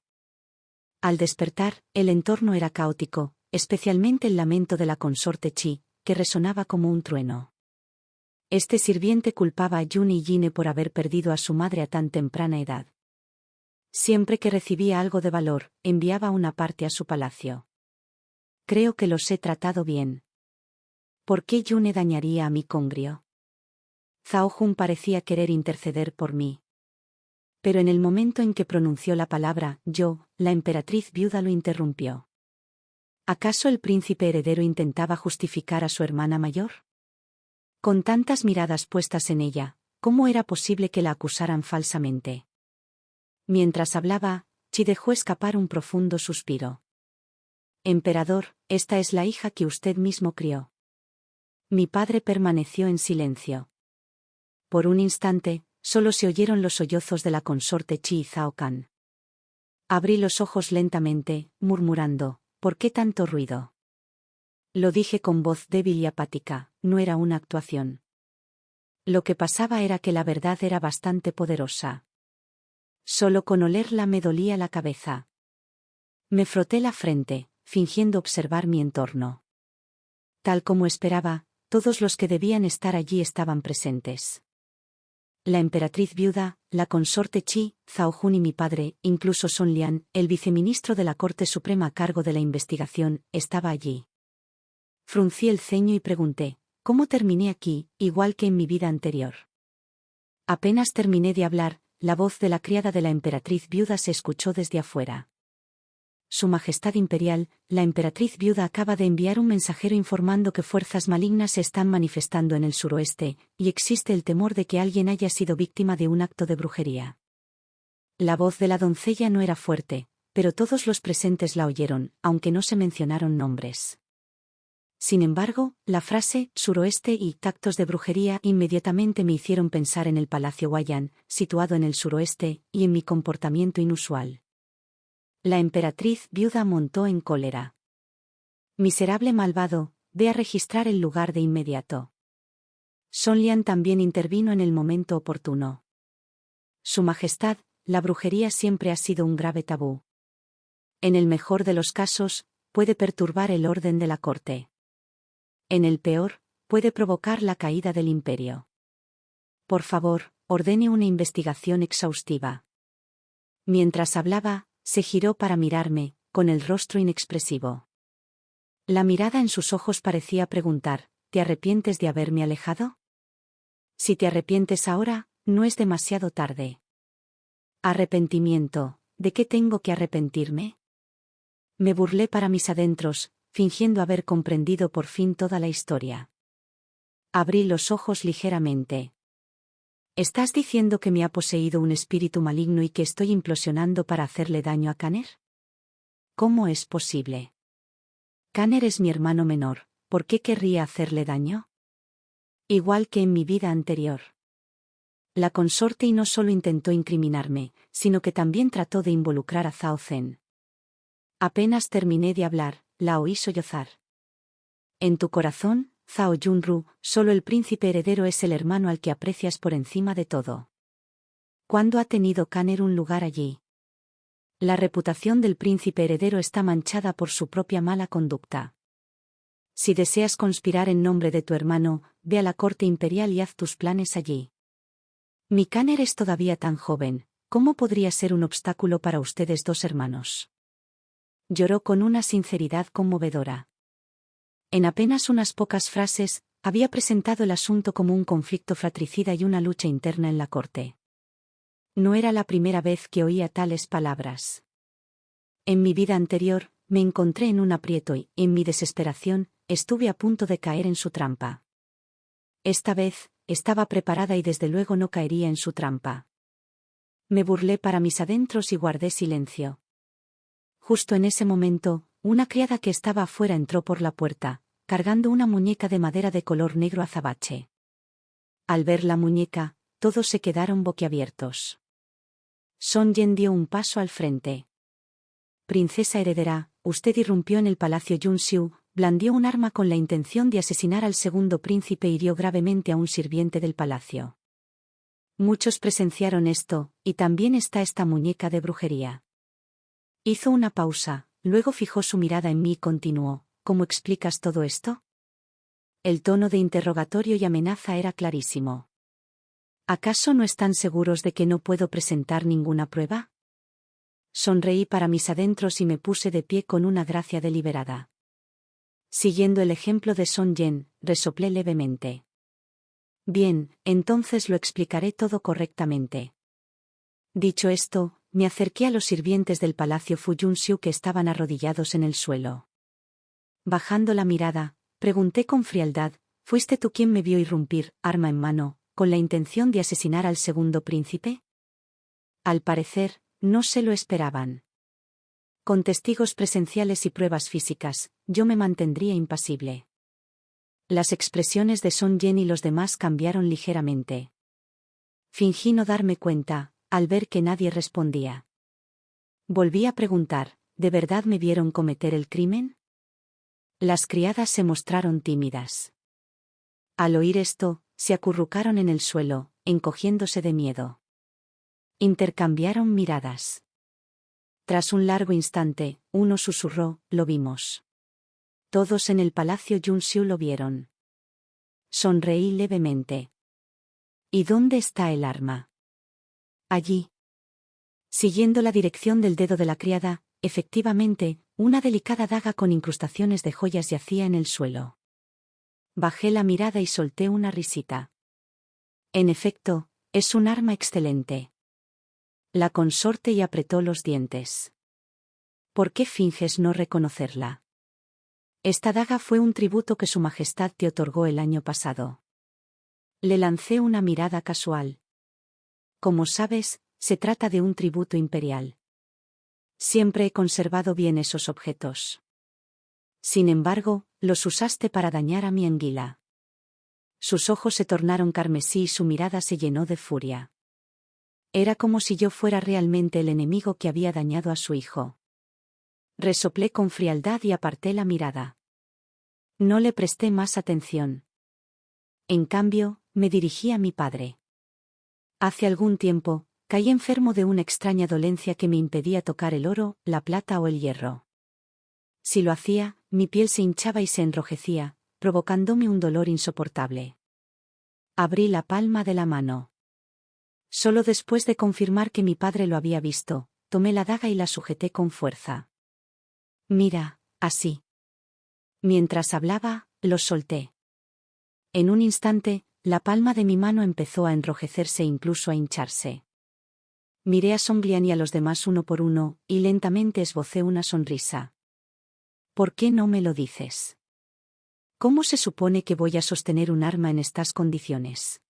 Al despertar, el entorno era caótico, especialmente el lamento de la consorte Chi, que resonaba como un trueno. Este sirviente culpaba a Yun y Yine por haber perdido a su madre a tan temprana edad. Siempre que recibía algo de valor, enviaba una parte a su palacio. Creo que los he tratado bien. ¿Por qué Yune dañaría a mi congrio? Zhao Jun parecía querer interceder por mí. Pero en el momento en que pronunció la palabra yo, la emperatriz viuda lo interrumpió. ¿Acaso el príncipe heredero intentaba justificar a su hermana mayor? Con tantas miradas puestas en ella, ¿cómo era posible que la acusaran falsamente? Mientras hablaba, Chi dejó escapar un profundo suspiro. Emperador, esta es la hija que usted mismo crió. Mi padre permaneció en silencio. Por un instante, solo se oyeron los sollozos de la consorte Chi y Zhao Kan. Abrí los ojos lentamente, murmurando, ¿por qué tanto ruido? Lo dije con voz débil y apática, no era una actuación. Lo que pasaba era que la verdad era bastante poderosa. Solo con olerla me dolía la cabeza. Me froté la frente, fingiendo observar mi entorno. Tal como esperaba, todos los que debían estar allí estaban presentes. La emperatriz viuda, la consorte Chi, Zhao Jun y mi padre, incluso Son Lian, el viceministro de la Corte Suprema a cargo de la investigación, estaba allí. Fruncí el ceño y pregunté, ¿cómo terminé aquí, igual que en mi vida anterior? Apenas terminé de hablar, la voz de la criada de la emperatriz viuda se escuchó desde afuera. Su Majestad Imperial, la emperatriz viuda acaba de enviar un mensajero informando que fuerzas malignas se están manifestando en el suroeste, y existe el temor de que alguien haya sido víctima de un acto de brujería. La voz de la doncella no era fuerte, pero todos los presentes la oyeron, aunque no se mencionaron nombres. Sin embargo, la frase suroeste y actos de brujería inmediatamente me hicieron pensar en el Palacio Huayan, situado en el suroeste, y en mi comportamiento inusual. La emperatriz viuda montó en cólera. Miserable malvado, ve a registrar el lugar de inmediato. Son Lian también intervino en el momento oportuno. Su Majestad, la brujería siempre ha sido un grave tabú. En el mejor de los casos, puede perturbar el orden de la corte. En el peor, puede provocar la caída del imperio. Por favor, ordene una investigación exhaustiva. Mientras hablaba, se giró para mirarme, con el rostro inexpresivo. La mirada en sus ojos parecía preguntar, ¿te arrepientes de haberme alejado? Si te arrepientes ahora, no es demasiado tarde. Arrepentimiento, ¿de qué tengo que arrepentirme? Me burlé para mis adentros, fingiendo haber comprendido por fin toda la historia. Abrí los ojos ligeramente. ¿Estás diciendo que me ha poseído un espíritu maligno y que estoy implosionando para hacerle daño a Kanner? ¿Cómo es posible? Kanner es mi hermano menor, ¿por qué querría hacerle daño? Igual que en mi vida anterior. La consorte y no solo intentó incriminarme, sino que también trató de involucrar a Zhao Zhen. Apenas terminé de hablar, la oí sollozar. En tu corazón, Zhao Yunru, solo el príncipe heredero es el hermano al que aprecias por encima de todo. ¿Cuándo ha tenido Kanner un lugar allí? La reputación del príncipe heredero está manchada por su propia mala conducta. Si deseas conspirar en nombre de tu hermano, ve a la corte imperial y haz tus planes allí. Mi Kanner es todavía tan joven, ¿cómo podría ser un obstáculo para ustedes dos hermanos? Lloró con una sinceridad conmovedora. En apenas unas pocas frases, había presentado el asunto como un conflicto fratricida y una lucha interna en la corte. No era la primera vez que oía tales palabras. En mi vida anterior, me encontré en un aprieto y, en mi desesperación, estuve a punto de caer en su trampa. Esta vez, estaba preparada y desde luego no caería en su trampa. Me burlé para mis adentros y guardé silencio. Justo en ese momento, una criada que estaba afuera entró por la puerta, cargando una muñeca de madera de color negro azabache. Al ver la muñeca, todos se quedaron boquiabiertos. Son Yen dio un paso al frente. Princesa heredera, usted irrumpió en el palacio Yunxiu, blandió un arma con la intención de asesinar al segundo príncipe e hirió gravemente a un sirviente del palacio. Muchos presenciaron esto, y también está esta muñeca de brujería. Hizo una pausa, luego fijó su mirada en mí y continuó, ¿cómo explicas todo esto? El tono de interrogatorio y amenaza era clarísimo. ¿Acaso no están seguros de que no puedo presentar ninguna prueba? Sonreí para mis adentros y me puse de pie con una gracia deliberada. Siguiendo el ejemplo de Son Yen, resoplé levemente. Bien, entonces lo explicaré todo correctamente. Dicho esto, me acerqué a los sirvientes del palacio Fuyunxiu que estaban arrodillados en el suelo. Bajando la mirada, pregunté con frialdad, ¿fuiste tú quien me vio irrumpir, arma en mano, con la intención de asesinar al segundo príncipe? Al parecer, no se lo esperaban. Con testigos presenciales y pruebas físicas, yo me mantendría impasible. Las expresiones de Son Yen y los demás cambiaron ligeramente. Fingí no darme cuenta, al ver que nadie respondía. Volví a preguntar, ¿de verdad me vieron cometer el crimen? Las criadas se mostraron tímidas. Al oír esto, se acurrucaron en el suelo, encogiéndose de miedo. Intercambiaron miradas. Tras un largo instante, uno susurró, lo vimos. Todos en el palacio Yunxiu lo vieron. Sonreí levemente. ¿Y dónde está el arma? Allí. Siguiendo la dirección del dedo de la criada, efectivamente, una delicada daga con incrustaciones de joyas yacía en el suelo. Bajé la mirada y solté una risita. En efecto, es un arma excelente. La consorte y apretó los dientes. ¿Por qué finges no reconocerla? Esta daga fue un tributo que Su Majestad te otorgó el año pasado. Le lancé una mirada casual. Como sabes, se trata de un tributo imperial. Siempre he conservado bien esos objetos. Sin embargo, los usaste para dañar a mi anguila. Sus ojos se tornaron carmesí y su mirada se llenó de furia. Era como si yo fuera realmente el enemigo que había dañado a su hijo. Resoplé con frialdad y aparté la mirada. No le presté más atención. En cambio, me dirigí a mi padre. Hace algún tiempo, caí enfermo de una extraña dolencia que me impedía tocar el oro, la plata o el hierro. Si lo hacía, mi piel se hinchaba y se enrojecía, provocándome un dolor insoportable. Abrí la palma de la mano. Solo después de confirmar que mi padre lo había visto, tomé la daga y la sujeté con fuerza. Mira, así. Mientras hablaba, los solté. En un instante, la palma de mi mano empezó a enrojecerse e incluso a hincharse. Miré a Songlian y a los demás uno por uno, y lentamente esbocé una sonrisa. ¿Por qué no me lo dices? ¿Cómo se supone que voy a sostener un arma en estas condiciones?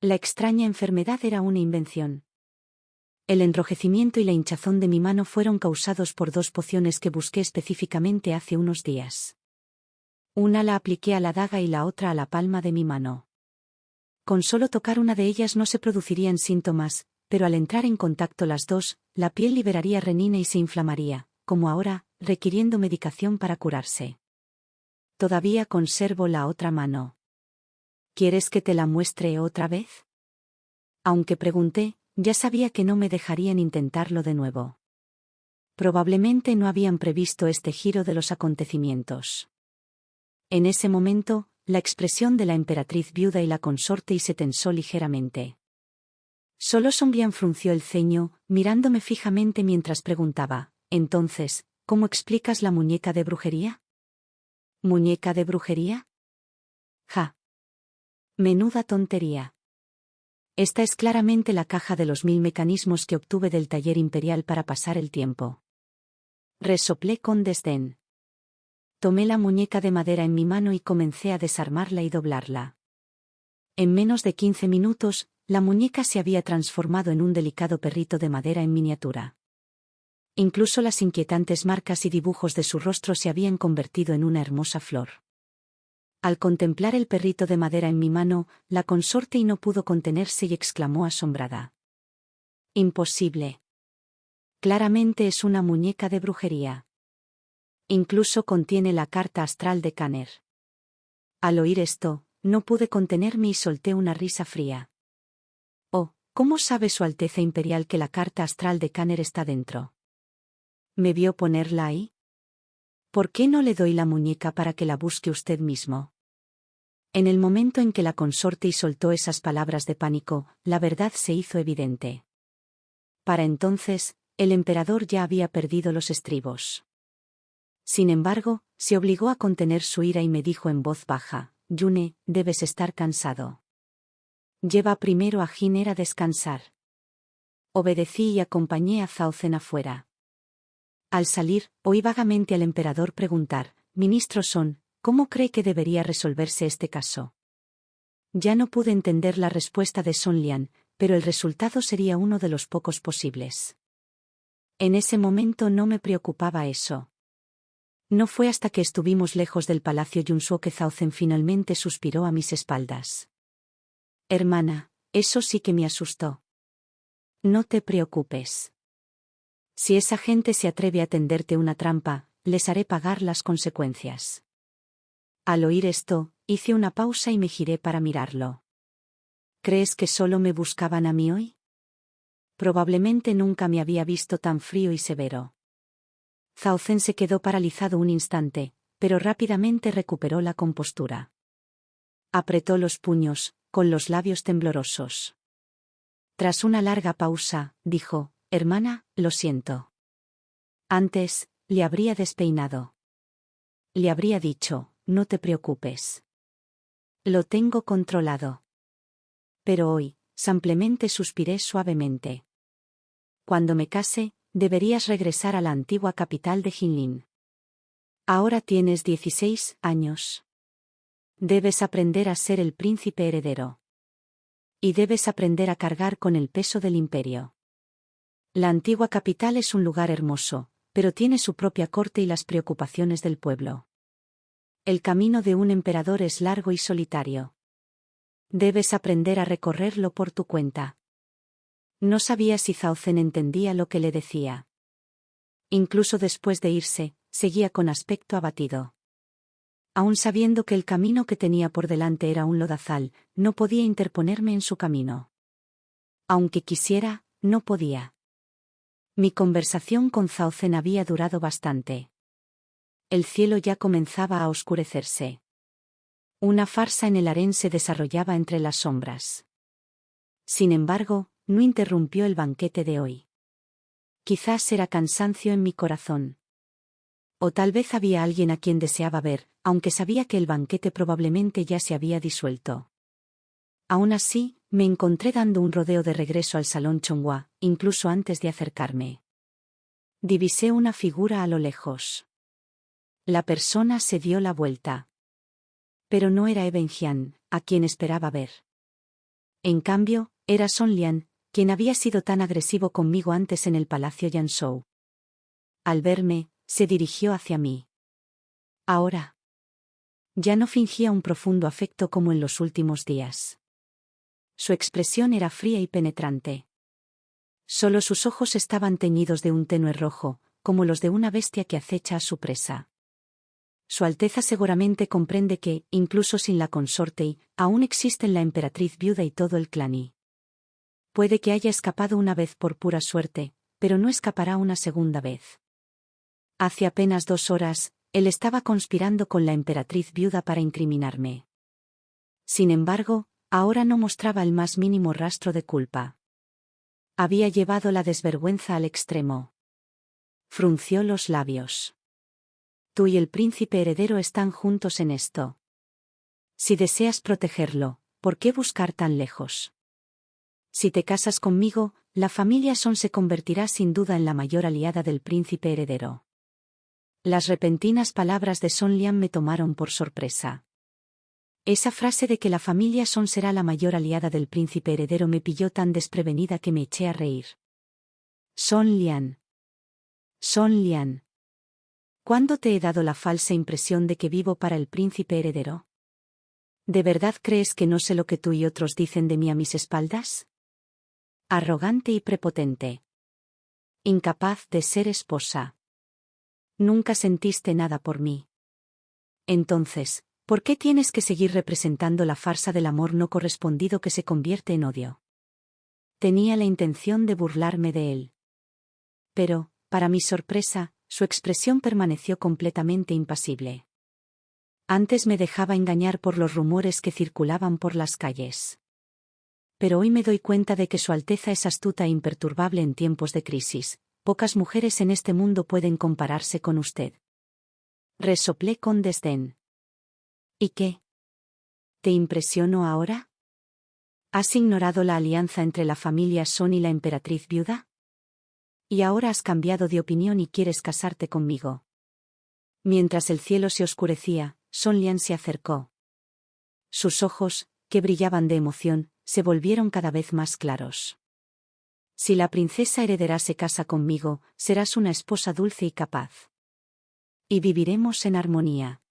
La extraña enfermedad era una invención. El enrojecimiento y la hinchazón de mi mano fueron causados por dos pociones que busqué específicamente hace unos días. Una la apliqué a la daga y la otra a la palma de mi mano. Con solo tocar una de ellas no se producirían síntomas, pero al entrar en contacto las dos, la piel liberaría renina y se inflamaría, como ahora, requiriendo medicación para curarse. Todavía conservo la otra mano. ¿Quieres que te la muestre otra vez? Aunque pregunté, ya sabía que no me dejarían intentarlo de nuevo. Probablemente no habían previsto este giro de los acontecimientos. En ese momento, la expresión de la emperatriz viuda y la consorte y se tensó ligeramente. Solo Songlian frunció el ceño, mirándome fijamente mientras preguntaba, entonces, ¿cómo explicas la muñeca de brujería? ¿Muñeca de brujería? Ja. Menuda tontería. Esta es claramente la caja de los 1000 mecanismos que obtuve del taller imperial para pasar el tiempo. Resoplé con desdén. Tomé la muñeca de madera en mi mano y comencé a desarmarla y doblarla. En menos de 15 minutos, la muñeca se había transformado en un delicado perrito de madera en miniatura. Incluso las inquietantes marcas y dibujos de su rostro se habían convertido en una hermosa flor. Al contemplar el perrito de madera en mi mano, la consorte no pudo contenerse y exclamó asombrada. «Imposible. Claramente es una muñeca de brujería. Incluso contiene la carta astral de Kanner». Al oír esto, no pude contenerme y solté una risa fría. «Oh, ¿cómo sabe Su Alteza Imperial que la carta astral de Kanner está dentro? ¿Me vio ponerla ahí? ¿Por qué no le doy la muñeca para que la busque usted mismo?» En el momento en que la consorte soltó esas palabras de pánico, la verdad se hizo evidente. Para entonces, el emperador ya había perdido los estribos. Sin embargo, se obligó a contener su ira y me dijo en voz baja: «Yune, debes estar cansado. Lleva primero a Jiner a descansar». Obedecí y acompañé a Zhao Zen afuera. Al salir, oí vagamente al emperador preguntar: «Ministro Son, ¿cómo cree que debería resolverse este caso?». Ya no pude entender la respuesta de Son Lian, pero el resultado sería uno de los pocos posibles. En ese momento no me preocupaba eso. No fue hasta que estuvimos lejos del palacio Yunsuo que Zhao Zen finalmente suspiró a mis espaldas. «Hermana, eso sí que me asustó». «No te preocupes. Si esa gente se atreve a tenderte una trampa, les haré pagar las consecuencias». Al oír esto, hice una pausa y me giré para mirarlo. «¿Crees que solo me buscaban a mí hoy?». Probablemente nunca me había visto tan frío y severo. Zhao Zen se quedó paralizado un instante, pero rápidamente recuperó la compostura. Apretó los puños, con los labios temblorosos. Tras una larga pausa, dijo: «Hermana, lo siento. Antes, le habría despeinado. Le habría dicho: no te preocupes. Lo tengo controlado». Pero hoy, simplemente suspiré suavemente. «Cuando me case, deberías regresar a la antigua capital de Jinlin. Ahora tienes 16 años. Debes aprender a ser el príncipe heredero. Y debes aprender a cargar con el peso del imperio. La antigua capital es un lugar hermoso, pero tiene su propia corte y las preocupaciones del pueblo. El camino de un emperador es largo y solitario. Debes aprender a recorrerlo por tu cuenta». No sabía si Zhao Zen entendía lo que le decía. Incluso después de irse, seguía con aspecto abatido. Aun sabiendo que el camino que tenía por delante era un lodazal, no podía interponerme en su camino. Aunque quisiera, no podía. Mi conversación con Zhao Zen había durado bastante. El cielo ya comenzaba a oscurecerse. Una farsa en el harén se desarrollaba entre las sombras. Sin embargo, no interrumpió el banquete de hoy. Quizás era cansancio en mi corazón. O tal vez había alguien a quien deseaba ver, aunque sabía que el banquete probablemente ya se había disuelto. Aún así, me encontré dando un rodeo de regreso al salón Chonghua, incluso antes de acercarme. Divisé una figura a lo lejos. La persona se dio la vuelta. Pero no era Eben Jian, a quien esperaba ver. En cambio, era Son Lian, quien había sido tan agresivo conmigo antes en el palacio Yanzhou. Al verme, se dirigió hacia mí. Ahora. Ya no fingía un profundo afecto como en los últimos días. Su expresión era fría y penetrante. Solo sus ojos estaban teñidos de un tenue rojo, como los de una bestia que acecha a su presa. Su Alteza seguramente comprende que, incluso sin la consorte, aún existen la emperatriz viuda y todo el clan Yi. Puede que haya escapado una vez por pura suerte, pero no escapará una segunda vez. Hace apenas 2 horas, él estaba conspirando con la emperatriz viuda para incriminarme. Sin embargo, ahora no mostraba el más mínimo rastro de culpa. Había llevado la desvergüenza al extremo. Frunció los labios. «Tú y el príncipe heredero están juntos en esto. Si deseas protegerlo, ¿por qué buscar tan lejos? Si te casas conmigo, la familia Son se convertirá sin duda en la mayor aliada del príncipe heredero. Las repentinas palabras de Son Lian me tomaron por sorpresa. Esa frase de que la familia Son será la mayor aliada del príncipe heredero me pilló tan desprevenida que me eché a reír. Son Lian. Son Lian. ¿Cuándo te he dado la falsa impresión de que vivo para el príncipe heredero? ¿De verdad crees que no sé lo que tú y otros dicen de mí a mis espaldas? Arrogante y prepotente. Incapaz de ser esposa. Nunca sentiste nada por mí. Entonces, ¿por qué tienes que seguir representando la farsa del amor no correspondido que se convierte en odio? Tenía la intención de burlarme de él. Pero, para mi sorpresa, su expresión permaneció completamente impasible. Antes me dejaba engañar por los rumores que circulaban por las calles. Pero hoy me doy cuenta de que Su Alteza es astuta e imperturbable en tiempos de crisis. Pocas mujeres en este mundo pueden compararse con usted. Resoplé con desdén. ¿Y qué? ¿Te impresiono ahora? ¿Has ignorado la alianza entre la familia Son y la emperatriz viuda? Y ahora has cambiado de opinión y quieres casarte conmigo. Mientras el cielo se oscurecía, Son Lian se acercó. Sus ojos, que brillaban de emoción, se volvieron cada vez más claros. Si la princesa heredera se casa conmigo, serás una esposa dulce y capaz. Y viviremos en armonía.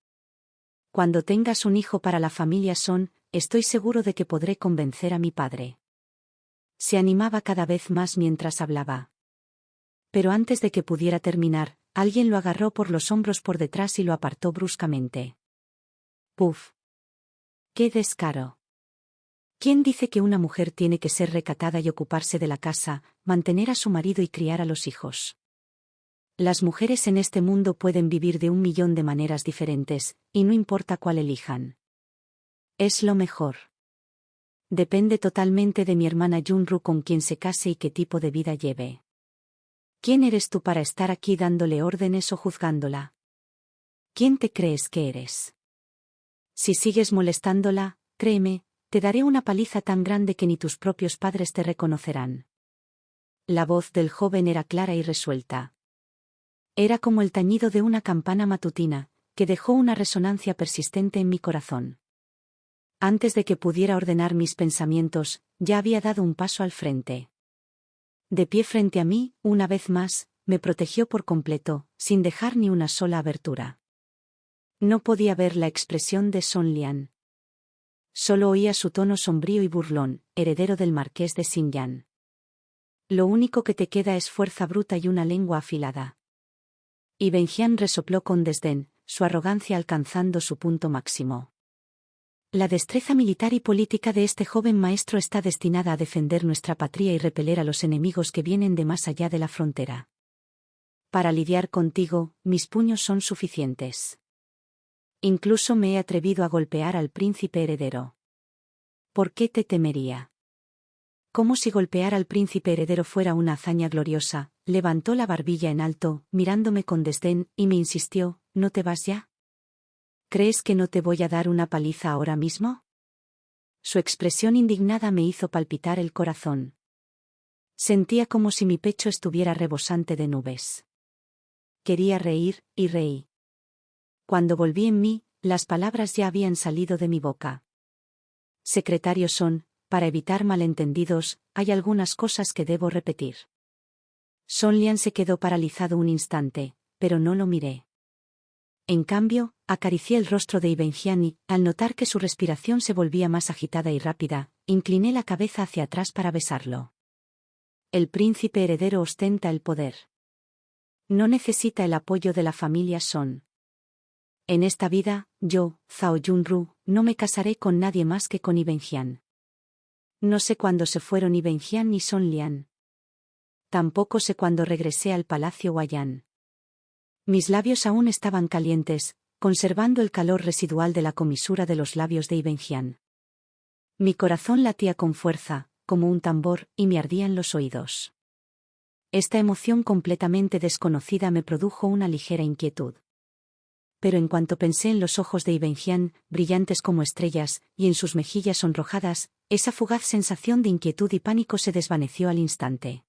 Cuando tengas un hijo para la familia Son, estoy seguro de que podré convencer a mi padre. Se animaba cada vez más mientras hablaba. Pero antes de que pudiera terminar, alguien lo agarró por los hombros por detrás y lo apartó bruscamente. ¡Puf! ¡Qué descaro! ¿Quién dice que una mujer tiene que ser recatada y ocuparse de la casa, mantener a su marido y criar a los hijos? Las mujeres en este mundo pueden vivir de 1.000.000 de maneras diferentes, y no importa cuál elijan. Es lo mejor. Depende totalmente de mi hermana Junru con quien se case y qué tipo de vida lleve. ¿Quién eres tú para estar aquí dándole órdenes o juzgándola? ¿Quién te crees que eres? Si sigues molestándola, créeme, te daré una paliza tan grande que ni tus propios padres te reconocerán. La voz del joven era clara y resuelta. Era como el tañido de una campana matutina, que dejó una resonancia persistente en mi corazón. Antes de que pudiera ordenar mis pensamientos, ya había dado un paso al frente. De pie frente a mí, una vez más, me protegió por completo, sin dejar ni una sola abertura. No podía ver la expresión de Son Lian. Solo oía su tono sombrío y burlón, heredero del marqués de Xinjiang. Lo único que te queda es fuerza bruta y una lengua afilada. Y Benjian resopló con desdén, su arrogancia alcanzando su punto máximo. La destreza militar y política de este joven maestro está destinada a defender nuestra patria y repeler a los enemigos que vienen de más allá de la frontera. Para lidiar contigo, mis puños son suficientes. Incluso me he atrevido a golpear al príncipe heredero. ¿Por qué te temería? Como si golpear al príncipe heredero fuera una hazaña gloriosa, levantó la barbilla en alto, mirándome con desdén, y me insistió, ¿no te vas ya? ¿Crees que no te voy a dar una paliza ahora mismo? Su expresión indignada me hizo palpitar el corazón. Sentía como si mi pecho estuviera rebosante de nubes. Quería reír, y reí. Cuando volví en mí, las palabras ya habían salido de mi boca. Secretario Son, para evitar malentendidos, hay algunas cosas que debo repetir. Son Lian se quedó paralizado un instante, pero no lo miré. En cambio, acaricié el rostro de Ibenjian y, al notar que su respiración se volvía más agitada y rápida, incliné la cabeza hacia atrás para besarlo. El príncipe heredero ostenta el poder. No necesita el apoyo de la familia Son. En esta vida, yo, Zhao Yunru, no me casaré con nadie más que con Ibenjian. No sé cuándo se fueron Ibenjian ni Son Lian. Tampoco sé cuándo regresé al palacio Huayan. Mis labios aún estaban calientes, conservando el calor residual de la comisura de los labios de Ibenjian. Mi corazón latía con fuerza, como un tambor, y me ardían los oídos. Esta emoción completamente desconocida me produjo una ligera inquietud. Pero en cuanto pensé en los ojos de Ibenjian, brillantes como estrellas, y en sus mejillas sonrojadas, esa fugaz sensación de inquietud y pánico se desvaneció al instante.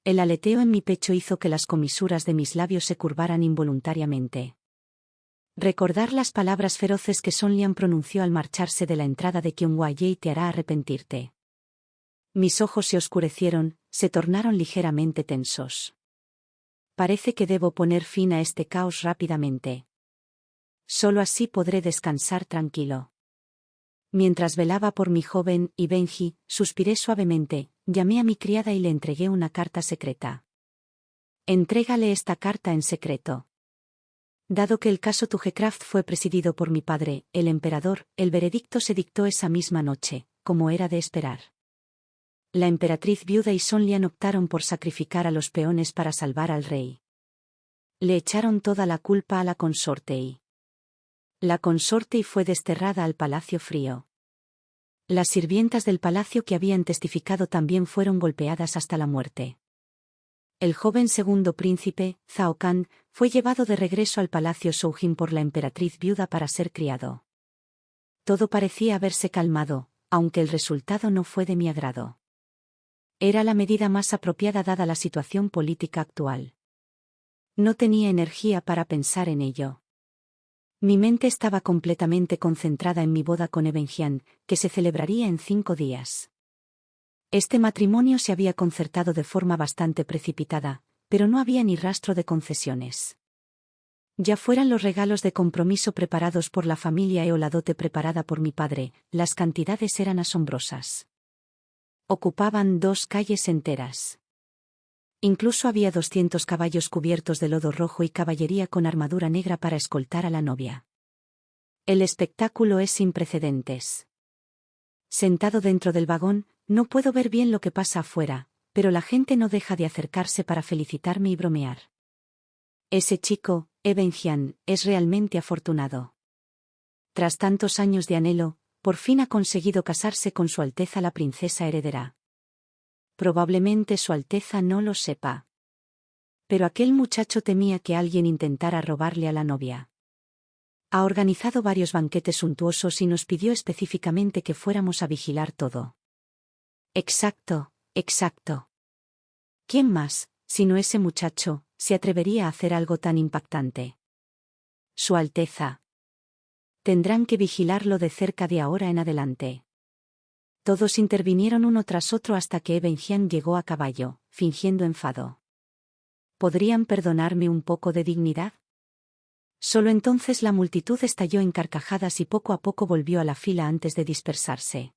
El aleteo en mi pecho hizo que las comisuras de mis labios se curvaran involuntariamente. Recordar las palabras feroces que Son Lian pronunció al marcharse de la entrada de Kyunghwa-Ye te hará arrepentirte. Mis ojos se oscurecieron, se tornaron ligeramente tensos. Parece que debo poner fin a este caos rápidamente. Solo así podré descansar tranquilo. Mientras velaba por mi joven y Benji, suspiré suavemente, llamé a mi criada y le entregué una carta secreta. Entrégale esta carta en secreto. Dado que el caso Tugecraft fue presidido por mi padre, el emperador, el veredicto se dictó esa misma noche, como era de esperar. La emperatriz viuda y Son Lian optaron por sacrificar a los peones para salvar al rey. Le echaron toda la culpa a la consorte y la consorte fue desterrada al Palacio Frío. Las sirvientas del palacio que habían testificado también fueron golpeadas hasta la muerte. El joven segundo príncipe, Zhao Kan, fue llevado de regreso al Palacio Shoujin por la emperatriz viuda para ser criado. Todo parecía haberse calmado, aunque el resultado no fue de mi agrado. Era la medida más apropiada dada la situación política actual. No tenía energía para pensar en ello. Mi mente estaba completamente concentrada en mi boda con Ebenjian, que se celebraría en 5 días. Este matrimonio se había concertado de forma bastante precipitada, pero no había ni rastro de concesiones. Ya fueran los regalos de compromiso preparados por la familia o la dote preparada por mi padre, las cantidades eran asombrosas. Ocupaban 2 calles enteras. Incluso había 200 caballos cubiertos de lodo rojo y caballería con armadura negra para escoltar a la novia. El espectáculo es sin precedentes. Sentado dentro del vagón, no puedo ver bien lo que pasa afuera, pero la gente no deja de acercarse para felicitarme y bromear. Ese chico, Ebenjian, es realmente afortunado. Tras tantos años de anhelo, por fin ha conseguido casarse con Su Alteza la princesa heredera. Probablemente Su Alteza no lo sepa. Pero aquel muchacho temía que alguien intentara robarle a la novia. Ha organizado varios banquetes suntuosos y nos pidió específicamente que fuéramos a vigilar todo. Exacto, exacto. ¿Quién más, sino ese muchacho, se atrevería a hacer algo tan impactante? Su Alteza. Tendrán que vigilarlo de cerca de ahora en adelante. Todos intervinieron uno tras otro hasta que Ebenjian llegó a caballo, fingiendo enfado. ¿Podrían perdonarme un poco de dignidad? Solo entonces la multitud estalló en carcajadas y poco a poco volvió a la fila antes de dispersarse.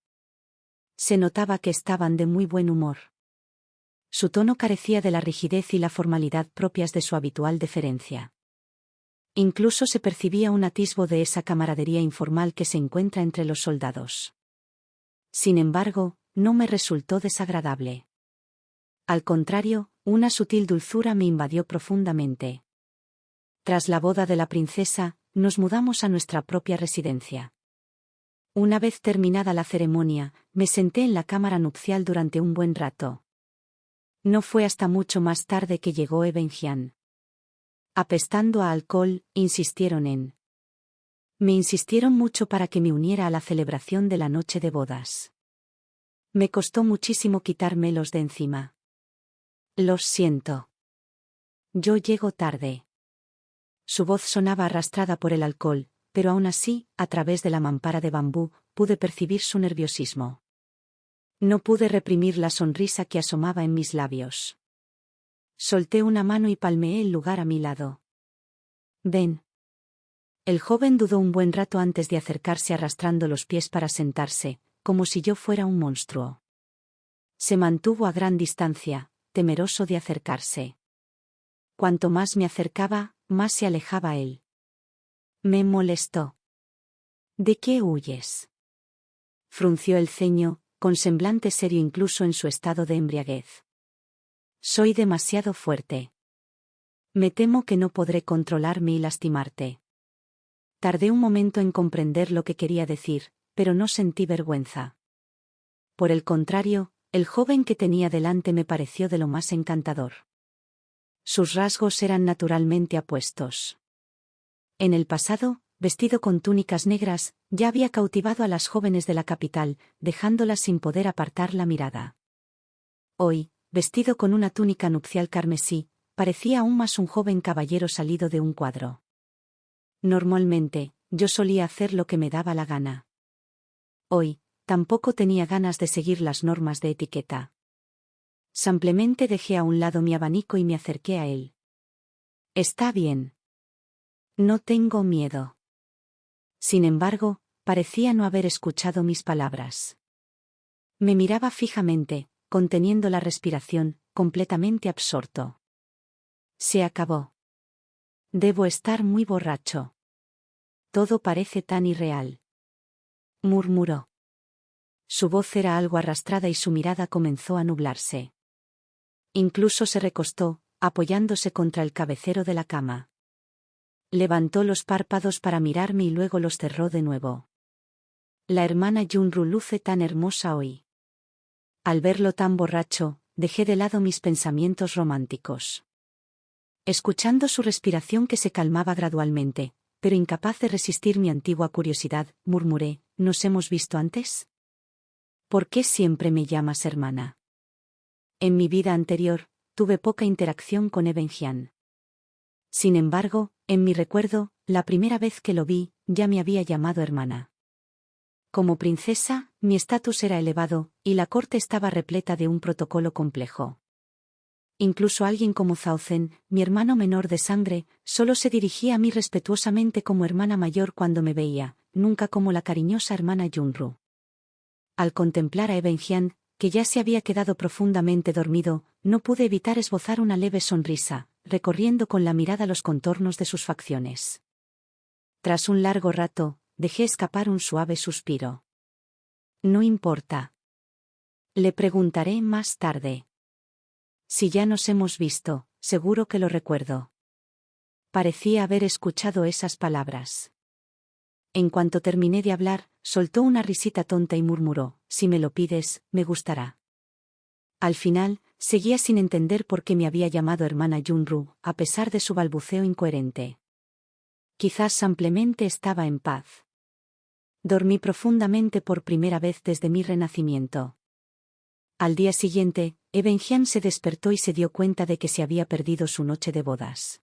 Se notaba que estaban de muy buen humor. Su tono carecía de la rigidez y la formalidad propias de su habitual deferencia. Incluso se percibía un atisbo de esa camaradería informal que se encuentra entre los soldados. Sin embargo, no me resultó desagradable. Al contrario, una sutil dulzura me invadió profundamente. Tras la boda de la princesa, nos mudamos a nuestra propia residencia. Una vez terminada la ceremonia, me senté en la cámara nupcial durante un buen rato. No fue hasta mucho más tarde que llegó Ebenjian. Apestando a alcohol, me insistieron mucho para que me uniera a la celebración de la noche de bodas. Me costó muchísimo quitármelos de encima. Los siento. Yo llego tarde. Su voz sonaba arrastrada por el alcohol, pero aún así, a través de la mampara de bambú, pude percibir su nerviosismo. No pude reprimir la sonrisa que asomaba en mis labios. Solté una mano y palmeé el lugar a mi lado. Ven. El joven dudó un buen rato antes de acercarse arrastrando los pies para sentarse, como si yo fuera un monstruo. Se mantuvo a gran distancia, temeroso de acercarse. Cuanto más me acercaba, más se alejaba él. Me molestó. ¿De qué huyes? Frunció el ceño, con semblante serio incluso en su estado de embriaguez. Soy demasiado fuerte. Me temo que no podré controlarme y lastimarte. Tardé un momento en comprender lo que quería decir, pero no sentí vergüenza. Por el contrario, el joven que tenía delante me pareció de lo más encantador. Sus rasgos eran naturalmente apuestos. En el pasado, vestido con túnicas negras, ya había cautivado a las jóvenes de la capital, dejándolas sin poder apartar la mirada. Hoy, vestido con una túnica nupcial carmesí, parecía aún más un joven caballero salido de un cuadro. Normalmente, yo solía hacer lo que me daba la gana. Hoy, tampoco tenía ganas de seguir las normas de etiqueta. Simplemente dejé a un lado mi abanico y me acerqué a él. Está bien. No tengo miedo. Sin embargo, parecía no haber escuchado mis palabras. Me miraba fijamente, conteniendo la respiración, completamente absorto. Se acabó. Debo estar muy borracho. Todo parece tan irreal. Murmuró. Su voz era algo arrastrada y su mirada comenzó a nublarse. Incluso se recostó, apoyándose contra el cabecero de la cama. Levantó los párpados para mirarme y luego los cerró de nuevo. La hermana Yunru luce tan hermosa hoy. Al verlo tan borracho, dejé de lado mis pensamientos románticos. Escuchando su respiración que se calmaba gradualmente, pero incapaz de resistir mi antigua curiosidad, murmuré, ¿nos hemos visto antes? ¿Por qué siempre me llamas hermana? En mi vida anterior, tuve poca interacción con Ebenjian. Sin embargo, en mi recuerdo, la primera vez que lo vi, ya me había llamado hermana. Como princesa, mi estatus era elevado, y la corte estaba repleta de un protocolo complejo. Incluso alguien como Zhao Zhen, mi hermano menor de sangre, solo se dirigía a mí respetuosamente como hermana mayor cuando me veía, nunca como la cariñosa hermana Yunru. Al contemplar a Ebenjian, que ya se había quedado profundamente dormido, no pude evitar esbozar una leve sonrisa, recorriendo con la mirada los contornos de sus facciones. Tras un largo rato, dejé escapar un suave suspiro. No importa. Le preguntaré más tarde. Si ya nos hemos visto, seguro que lo recuerdo. Parecía haber escuchado esas palabras. En cuanto terminé de hablar, soltó una risita tonta y murmuró, si me lo pides, me gustará. Al final, seguía sin entender por qué me había llamado hermana Yunru, a pesar de su balbuceo incoherente. Quizás simplemente estaba en paz. Dormí profundamente por primera vez desde mi renacimiento. Al día siguiente, Ebenjian se despertó y se dio cuenta de que se había perdido su noche de bodas.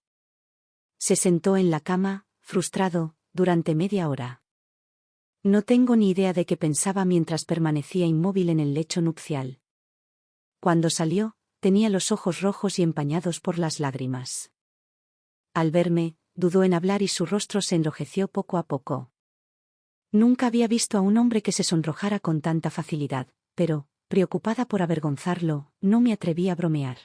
Se sentó en la cama, frustrado, durante media hora. No tengo ni idea de qué pensaba mientras permanecía inmóvil en el lecho nupcial. Cuando salió, tenía los ojos rojos y empañados por las lágrimas. Al verme, dudó en hablar y su rostro se enrojeció poco a poco. Nunca había visto a un hombre que se sonrojara con tanta facilidad, pero, preocupada por avergonzarlo, no me atreví a bromear.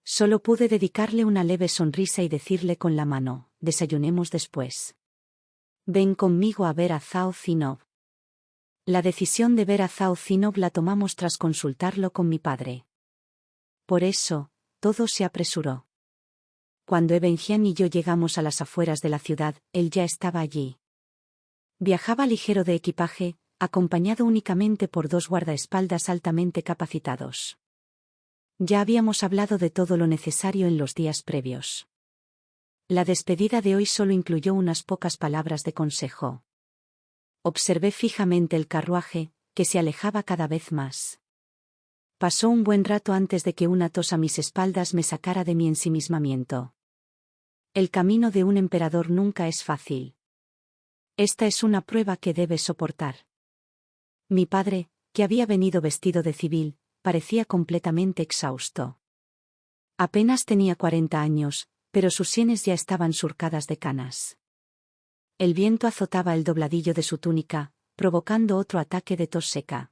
Solo pude dedicarle una leve sonrisa y decirle con la mano, desayunemos después. Ven conmigo a ver a Zhao Zinov. La decisión de ver a Zhao Zinov la tomamos tras consultarlo con mi padre. Por eso, todo se apresuró. Cuando Ebenjian y yo llegamos a las afueras de la ciudad, él ya estaba allí. Viajaba ligero de equipaje, acompañado únicamente por 2 guardaespaldas altamente capacitados. Ya habíamos hablado de todo lo necesario en los días previos. La despedida de hoy solo incluyó unas pocas palabras de consejo. Observé fijamente el carruaje, que se alejaba cada vez más. Pasó un buen rato antes de que una tos a mis espaldas me sacara de mi ensimismamiento. El camino de un emperador nunca es fácil. Esta es una prueba que debes soportar. Mi padre, que había venido vestido de civil, parecía completamente exhausto. Apenas tenía 40 años, pero sus sienes ya estaban surcadas de canas. El viento azotaba el dobladillo de su túnica, provocando otro ataque de tos seca.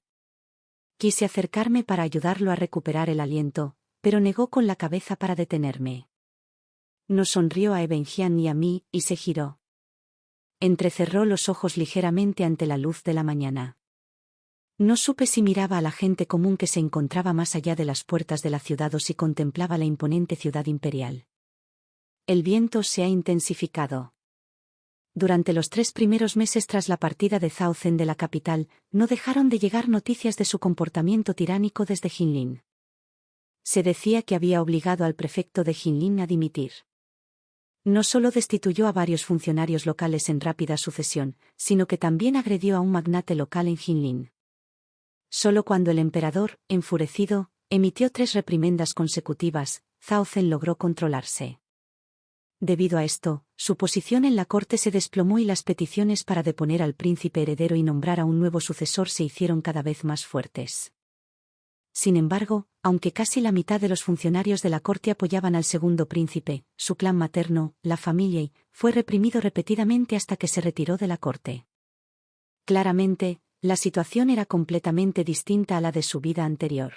Quise acercarme para ayudarlo a recuperar el aliento, pero negó con la cabeza para detenerme. No sonrió a Ebenjian ni a mí, y se giró. Entrecerró los ojos ligeramente ante la luz de la mañana. No supe si miraba a la gente común que se encontraba más allá de las puertas de la ciudad o si contemplaba la imponente ciudad imperial. El viento se ha intensificado. Durante los 3 primeros meses tras la partida de Zhao Zhen de la capital, no dejaron de llegar noticias de su comportamiento tiránico desde Jinlin. Se decía que había obligado al prefecto de Jinlin a dimitir. No solo destituyó a varios funcionarios locales en rápida sucesión, sino que también agredió a un magnate local en Jinlin. Solo cuando el emperador, enfurecido, emitió 3 reprimendas consecutivas. Zhao Zhen logró controlarse. Debido a esto, su posición en la corte se desplomó y las peticiones para deponer al príncipe heredero y nombrar a un nuevo sucesor se hicieron cada vez más fuertes. Sin embargo, aunque casi la mitad de los funcionarios de la corte apoyaban al segundo príncipe, su clan materno, la familia Yi, fue reprimido repetidamente hasta que se retiró de la corte. Claramente, la situación era completamente distinta a la de su vida anterior.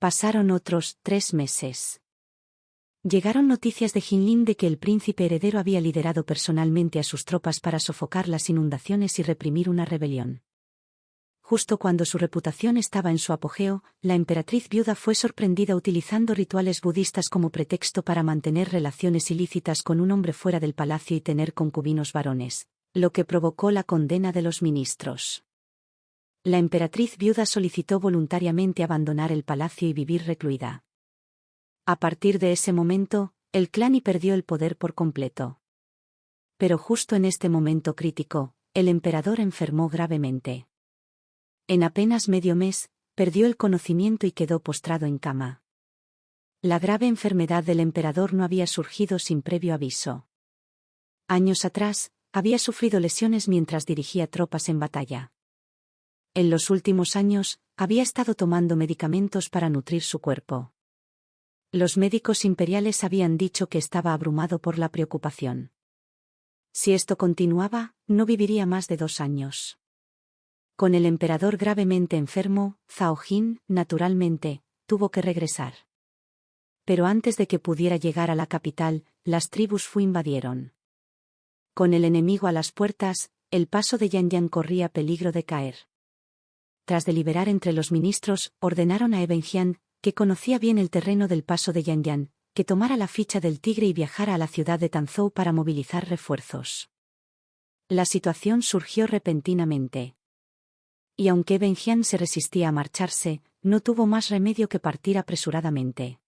Pasaron otros 3 meses. Llegaron noticias de Jinlin de que el príncipe heredero había liderado personalmente a sus tropas para sofocar las inundaciones y reprimir una rebelión. Justo cuando su reputación estaba en su apogeo, la emperatriz viuda fue sorprendida utilizando rituales budistas como pretexto para mantener relaciones ilícitas con un hombre fuera del palacio y tener concubinos varones, lo que provocó la condena de los ministros. La emperatriz viuda solicitó voluntariamente abandonar el palacio y vivir recluida. A partir de ese momento, el clan Yi perdió el poder por completo. Pero justo en este momento crítico, el emperador enfermó gravemente. En apenas medio mes, perdió el conocimiento y quedó postrado en cama. La grave enfermedad del emperador no había surgido sin previo aviso. Años atrás, había sufrido lesiones mientras dirigía tropas en batalla. En los últimos años, había estado tomando medicamentos para nutrir su cuerpo. Los médicos imperiales habían dicho que estaba abrumado por la preocupación. Si esto continuaba, no viviría más de 2 años. Con el emperador gravemente enfermo, Zhao Jin, naturalmente, tuvo que regresar. Pero antes de que pudiera llegar a la capital, las tribus Fu invadieron. Con el enemigo a las puertas, el paso de Yanyan corría peligro de caer. Tras deliberar entre los ministros, ordenaron a Eben Jian, que conocía bien el terreno del paso de Yanyan, que tomara la ficha del tigre y viajara a la ciudad de Tanzhou para movilizar refuerzos. La situación surgió repentinamente. Y aunque Eben Jian se resistía a marcharse, no tuvo más remedio que partir apresuradamente.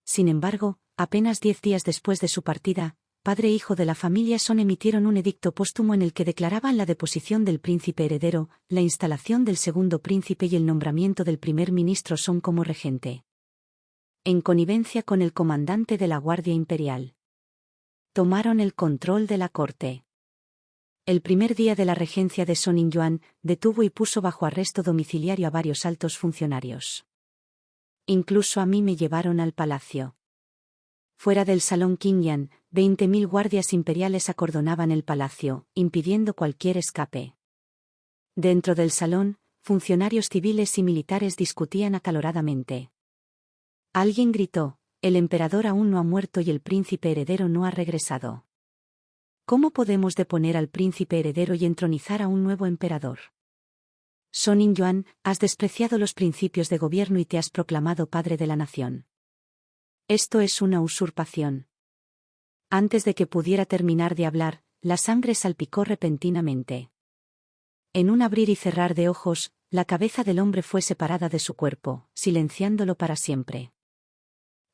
Sin embargo, apenas 10 días después de su partida, padre e hijo de la familia Song emitieron un edicto póstumo en el que declaraban la deposición del príncipe heredero, la instalación del segundo príncipe y el nombramiento del primer ministro Song como regente. En connivencia con el comandante de la Guardia Imperial. Tomaron el control de la corte. El primer día de la regencia de Song Ingyuan, detuvo y puso bajo arresto domiciliario a varios altos funcionarios. Incluso a mí me llevaron al palacio. Fuera del salón Qingyan, 20.000 guardias imperiales acordonaban el palacio, impidiendo cualquier escape. Dentro del salón, funcionarios civiles y militares discutían acaloradamente. Alguien gritó: el emperador aún no ha muerto y el príncipe heredero no ha regresado. ¿Cómo podemos deponer al príncipe heredero y entronizar a un nuevo emperador? Song Ingyuan, has despreciado los principios de gobierno y te has proclamado padre de la nación. Esto es una usurpación. Antes de que pudiera terminar de hablar, la sangre salpicó repentinamente. En un abrir y cerrar de ojos, la cabeza del hombre fue separada de su cuerpo, silenciándolo para siempre.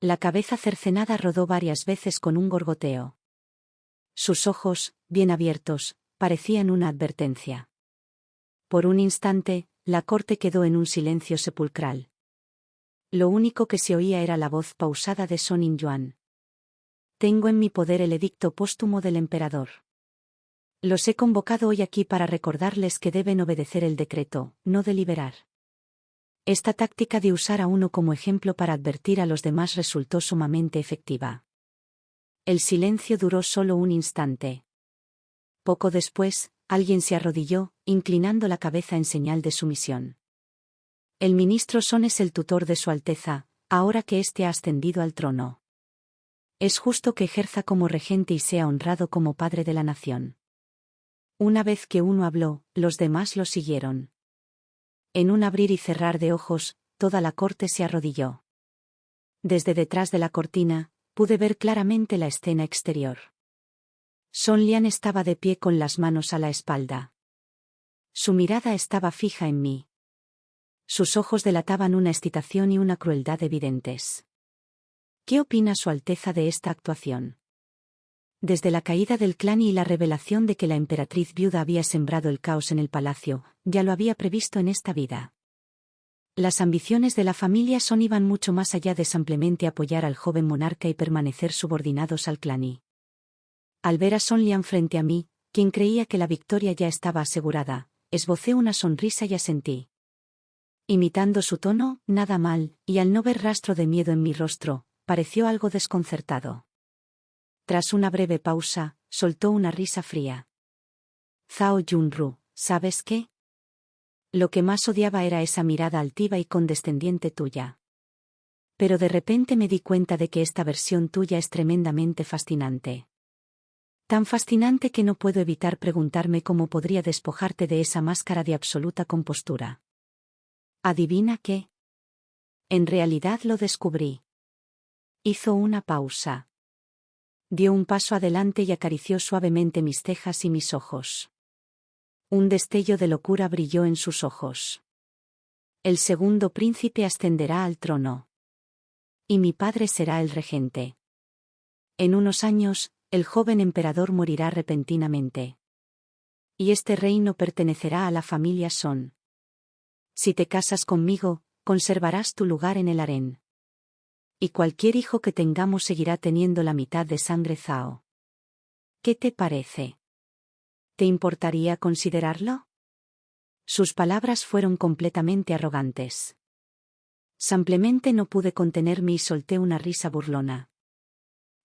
La cabeza cercenada rodó varias veces con un gorgoteo. Sus ojos, bien abiertos, parecían una advertencia. Por un instante, la corte quedó en un silencio sepulcral. Lo único que se oía era la voz pausada de Song Ingyuan. Tengo en mi poder el edicto póstumo del emperador. Los he convocado hoy aquí para recordarles que deben obedecer el decreto, no deliberar. Esta táctica de usar a uno como ejemplo para advertir a los demás resultó sumamente efectiva. El silencio duró solo un instante. Poco después, alguien se arrodilló, inclinando la cabeza en señal de sumisión. El ministro Song es el tutor de Su Alteza, ahora que éste ha ascendido al trono. Es justo que ejerza como regente y sea honrado como padre de la nación. Una vez que uno habló, los demás lo siguieron. En un abrir y cerrar de ojos, toda la corte se arrodilló. Desde detrás de la cortina, pude ver claramente la escena exterior. Song Lian estaba de pie con las manos a la espalda. Su mirada estaba fija en mí. Sus ojos delataban una excitación y una crueldad evidentes. ¿Qué opina Su Alteza de esta actuación? Desde la caída del clan y la revelación de que la emperatriz viuda había sembrado el caos en el palacio, ya lo había previsto en esta vida. Las ambiciones de la familia Son iban mucho más allá de simplemente apoyar al joven monarca y permanecer subordinados al clan. Al ver a Son Lian frente a mí, quien creía que la victoria ya estaba asegurada, esbocé una sonrisa y asentí. Imitando su tono, nada mal, y al no ver rastro de miedo en mi rostro, pareció algo desconcertado. Tras una breve pausa, soltó una risa fría. Zhao Yunru, ¿sabes qué? Lo que más odiaba era esa mirada altiva y condescendiente tuya. Pero de repente me di cuenta de que esta versión tuya es tremendamente fascinante. Tan fascinante que no puedo evitar preguntarme cómo podría despojarte de esa máscara de absoluta compostura. ¿Adivina qué? En realidad lo descubrí. Hizo una pausa. Dio un paso adelante y acarició suavemente mis cejas y mis ojos. Un destello de locura brilló en sus ojos. El segundo príncipe ascenderá al trono. Y mi padre será el regente. En unos años, el joven emperador morirá repentinamente. Y este reino pertenecerá a la familia Son. Si te casas conmigo, conservarás tu lugar en el harén. Y cualquier hijo que tengamos seguirá teniendo la mitad de sangre Zhao. ¿Qué te parece? ¿Te importaría considerarlo? Sus palabras fueron completamente arrogantes. Simplemente no pude contenerme y solté una risa burlona.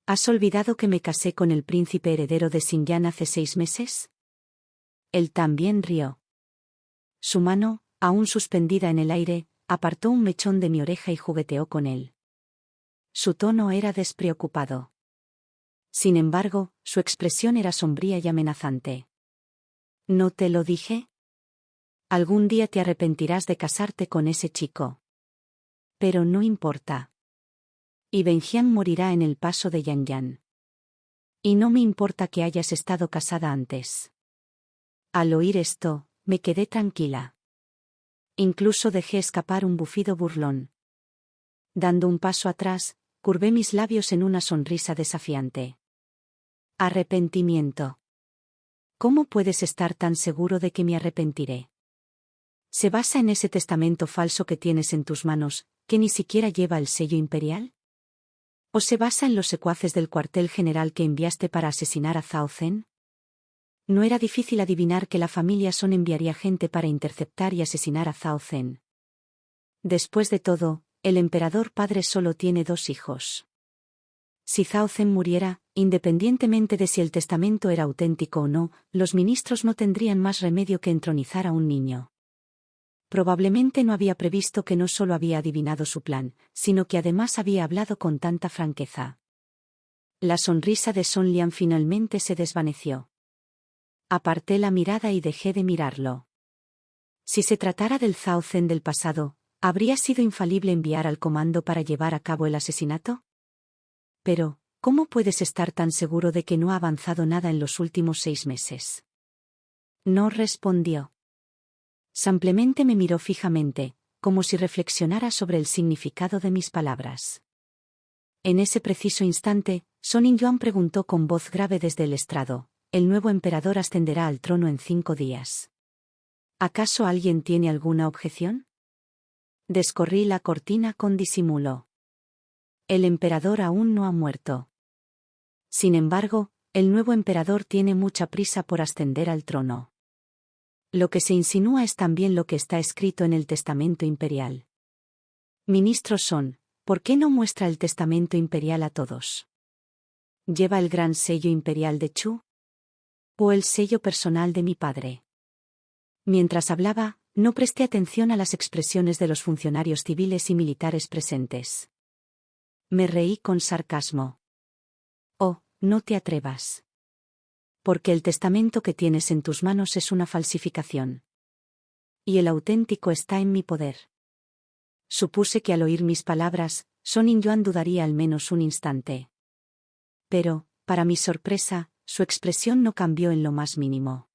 ¿Has olvidado que me casé con el príncipe heredero de Xinjiang hace 6 meses? Él también rió. Su mano, aún suspendida en el aire, apartó un mechón de mi oreja y jugueteó con él. Su tono era despreocupado. Sin embargo, su expresión era sombría y amenazante. ¿No te lo dije? Algún día te arrepentirás de casarte con ese chico. Pero no importa. Y Benjian morirá en el paso de Yanyan. Y no me importa que hayas estado casada antes. Al oír esto, me quedé tranquila. Incluso dejé escapar un bufido burlón. Dando un paso atrás, curvé mis labios en una sonrisa desafiante. Arrepentimiento. ¿Cómo puedes estar tan seguro de que me arrepentiré? ¿Se basa en ese testamento falso que tienes en tus manos, que ni siquiera lleva el sello imperial? ¿O se basa en los secuaces del cuartel general que enviaste para asesinar a Zhao Zhen? No era difícil adivinar que la familia Son enviaría gente para interceptar y asesinar a Zhao Zhen. Después de todo, el emperador padre solo tiene 2 hijos. Si Zhao Zhen muriera, independientemente de si el testamento era auténtico o no, los ministros no tendrían más remedio que entronizar a un niño. Probablemente no había previsto que no solo había adivinado su plan, sino que además había hablado con tanta franqueza. La sonrisa de Son Lian finalmente se desvaneció. Aparté la mirada y dejé de mirarlo. Si se tratara del Zhao Zhen del pasado, ¿habría sido infalible enviar al comando para llevar a cabo el asesinato? Pero, ¿cómo puedes estar tan seguro de que no ha avanzado nada en los últimos 6 meses? No respondió. Simplemente me miró fijamente, como si reflexionara sobre el significado de mis palabras. En ese preciso instante, Son In-yuan preguntó con voz grave desde el estrado: «¿El nuevo emperador ascenderá al trono en 5 días? ¿Acaso alguien tiene alguna objeción?» Descorrí la cortina con disimulo. El emperador aún no ha muerto. Sin embargo, el nuevo emperador tiene mucha prisa por ascender al trono. Lo que se insinúa es también lo que está escrito en el testamento imperial. Ministros Son, ¿por qué no muestra el testamento imperial a todos? ¿Lleva el gran sello imperial de Chu? ¿O el sello personal de mi padre? Mientras hablaba, no presté atención a las expresiones de los funcionarios civiles y militares presentes. Me reí con sarcasmo. Oh, no te atrevas. Porque el testamento que tienes en tus manos es una falsificación. Y el auténtico está en mi poder. Supuse que al oír mis palabras, Son In-yuan dudaría al menos un instante. Pero, para mi sorpresa, su expresión no cambió en lo más mínimo.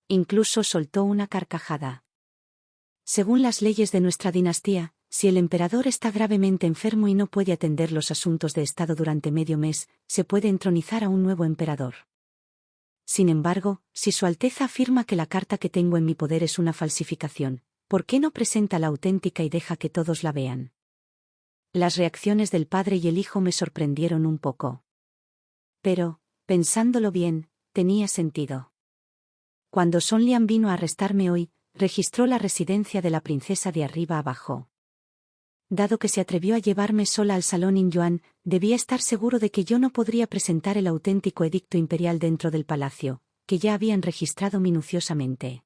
Incluso soltó una carcajada. Según las leyes de nuestra dinastía, si el emperador está gravemente enfermo y no puede atender los asuntos de Estado durante medio mes, se puede entronizar a un nuevo emperador. Sin embargo, si Su Alteza afirma que la carta que tengo en mi poder es una falsificación, ¿por qué no presenta la auténtica y deja que todos la vean? Las reacciones del padre y el hijo me sorprendieron un poco. Pero, pensándolo bien, tenía sentido. Cuando Son Lian vino a arrestarme hoy, registró la residencia de la princesa de arriba abajo. Dado que se atrevió a llevarme sola al salón Inyuan, debía estar seguro de que yo no podría presentar el auténtico edicto imperial dentro del palacio, que ya habían registrado minuciosamente.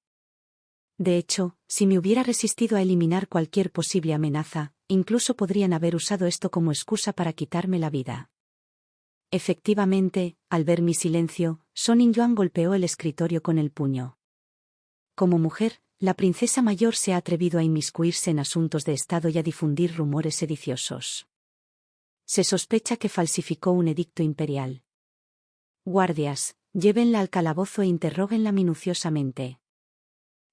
De hecho, si me hubiera resistido a eliminar cualquier posible amenaza, incluso podrían haber usado esto como excusa para quitarme la vida. Efectivamente, al ver mi silencio, Son Inyuan golpeó el escritorio con el puño. Como mujer, la princesa mayor se ha atrevido a inmiscuirse en asuntos de Estado y a difundir rumores sediciosos. Se sospecha que falsificó un edicto imperial. Guardias, llévenla al calabozo e interróguenla minuciosamente.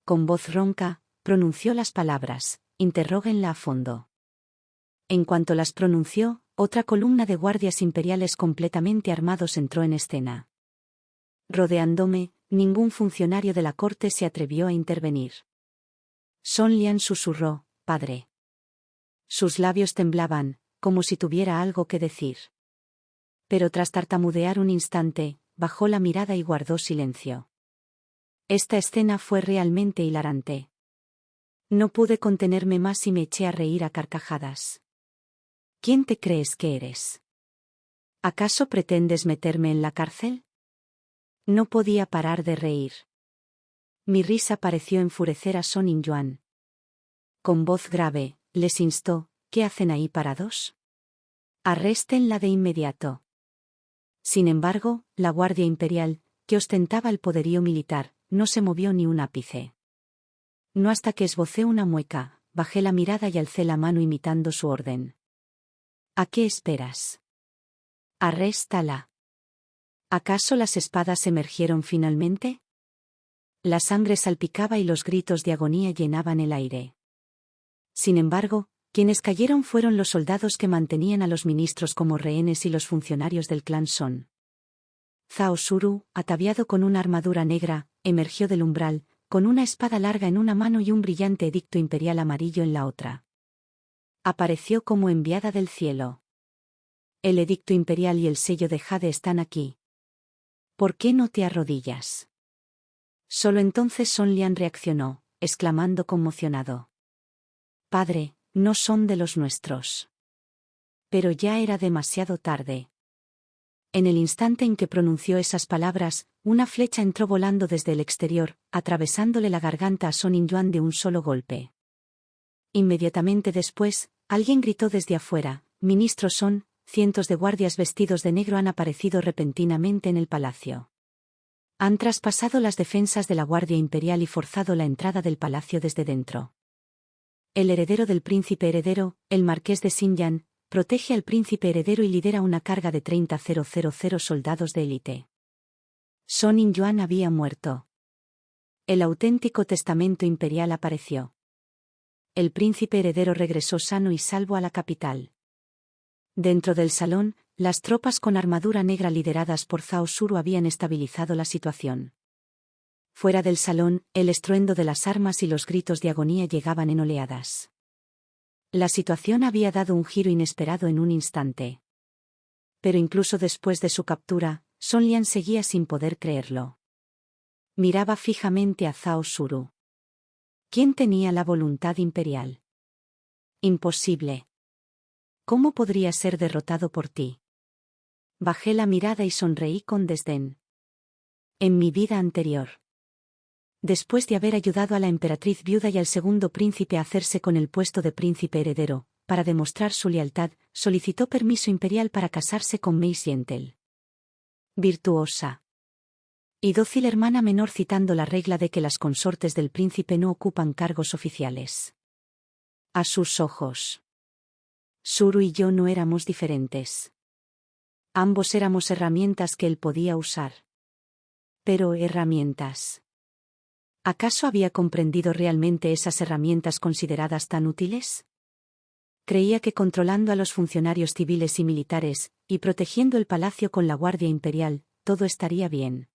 Con voz ronca, pronunció las palabras, interróguenla a fondo. En cuanto las pronunció, otra columna de guardias imperiales completamente armados entró en escena. Rodeándome, ningún funcionario de la corte se atrevió a intervenir. Son Lian susurró, padre. Sus labios temblaban, como si tuviera algo que decir. Pero tras tartamudear un instante, bajó la mirada y guardó silencio. Esta escena fue realmente hilarante. No pude contenerme más y me eché a reír a carcajadas. ¿Quién te crees que eres? ¿Acaso pretendes meterme en la cárcel? No podía parar de reír. Mi risa pareció enfurecer a Son Inyuan. Con voz grave, les instó, ¿qué hacen ahí parados? Arréstenla de inmediato. Sin embargo, la Guardia Imperial, que ostentaba el poderío militar, no se movió ni un ápice. No hasta que esbocé una mueca, bajé la mirada y alcé la mano imitando su orden. ¿A qué esperas? Arréstala. ¿Acaso las espadas emergieron finalmente? La sangre salpicaba y los gritos de agonía llenaban el aire. Sin embargo, quienes cayeron fueron los soldados que mantenían a los ministros como rehenes y los funcionarios del clan Son. Zhao Suru, ataviado con una armadura negra, emergió del umbral, con una espada larga en una mano y un brillante edicto imperial amarillo en la otra. Apareció como enviada del cielo. El edicto imperial y el sello de Jade están aquí. ¿Por qué no te arrodillas? Solo entonces Son Lian reaccionó, exclamando conmocionado. Padre, no son de los nuestros. Pero ya era demasiado tarde. En el instante en que pronunció esas palabras, una flecha entró volando desde el exterior, atravesándole la garganta a Son Inyuan de un solo golpe. Inmediatamente después, alguien gritó desde afuera, «Ministro Son». Cientos de guardias vestidos de negro han aparecido repentinamente en el palacio. Han traspasado las defensas de la Guardia Imperial y forzado la entrada del palacio desde dentro. El heredero del príncipe heredero, el marqués de Xinjiang, protege al príncipe heredero y lidera una carga de 30.000 soldados de élite. Son Inyuan había muerto. El auténtico testamento imperial apareció. El príncipe heredero regresó sano y salvo a la capital. Dentro del salón, las tropas con armadura negra lideradas por Zhao Suru habían estabilizado la situación. Fuera del salón, el estruendo de las armas y los gritos de agonía llegaban en oleadas. La situación había dado un giro inesperado en un instante. Pero incluso después de su captura, Son Lian seguía sin poder creerlo. Miraba fijamente a Zhao Suru. ¿Quién tenía la voluntad imperial? Imposible. ¿Cómo podría ser derrotado por ti? Bajé la mirada y sonreí con desdén. En mi vida anterior. Después de haber ayudado a la emperatriz viuda y al segundo príncipe a hacerse con el puesto de príncipe heredero, para demostrar su lealtad, solicitó permiso imperial para casarse con Mei Xiantel. Virtuosa y dócil hermana menor, citando la regla de que las consortes del príncipe no ocupan cargos oficiales. A sus ojos, Suru y yo no éramos diferentes. Ambos éramos herramientas que él podía usar. Pero herramientas. ¿Acaso había comprendido realmente esas herramientas consideradas tan útiles? Creía que controlando a los funcionarios civiles y militares, y protegiendo el palacio con la Guardia Imperial, todo estaría bien.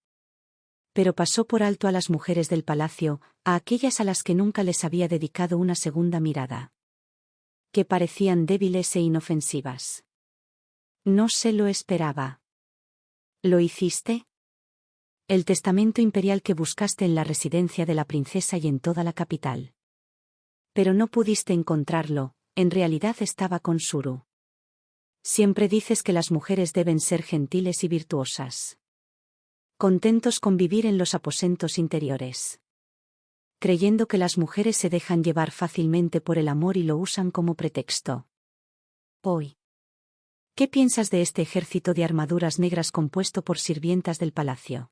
Pero pasó por alto a las mujeres del palacio, a aquellas a las que nunca les había dedicado una segunda mirada. Que parecían débiles e inofensivas. No se lo esperaba. ¿Lo hiciste? El testamento imperial que buscaste en la residencia de la princesa y en toda la capital. Pero no pudiste encontrarlo, en realidad estaba con Suru. Siempre dices que las mujeres deben ser gentiles y virtuosas. Contentos con vivir en los aposentos interiores. Creyendo que las mujeres se dejan llevar fácilmente por el amor y lo usan como pretexto. Hoy. ¿Qué piensas de este ejército de armaduras negras compuesto por sirvientas del palacio?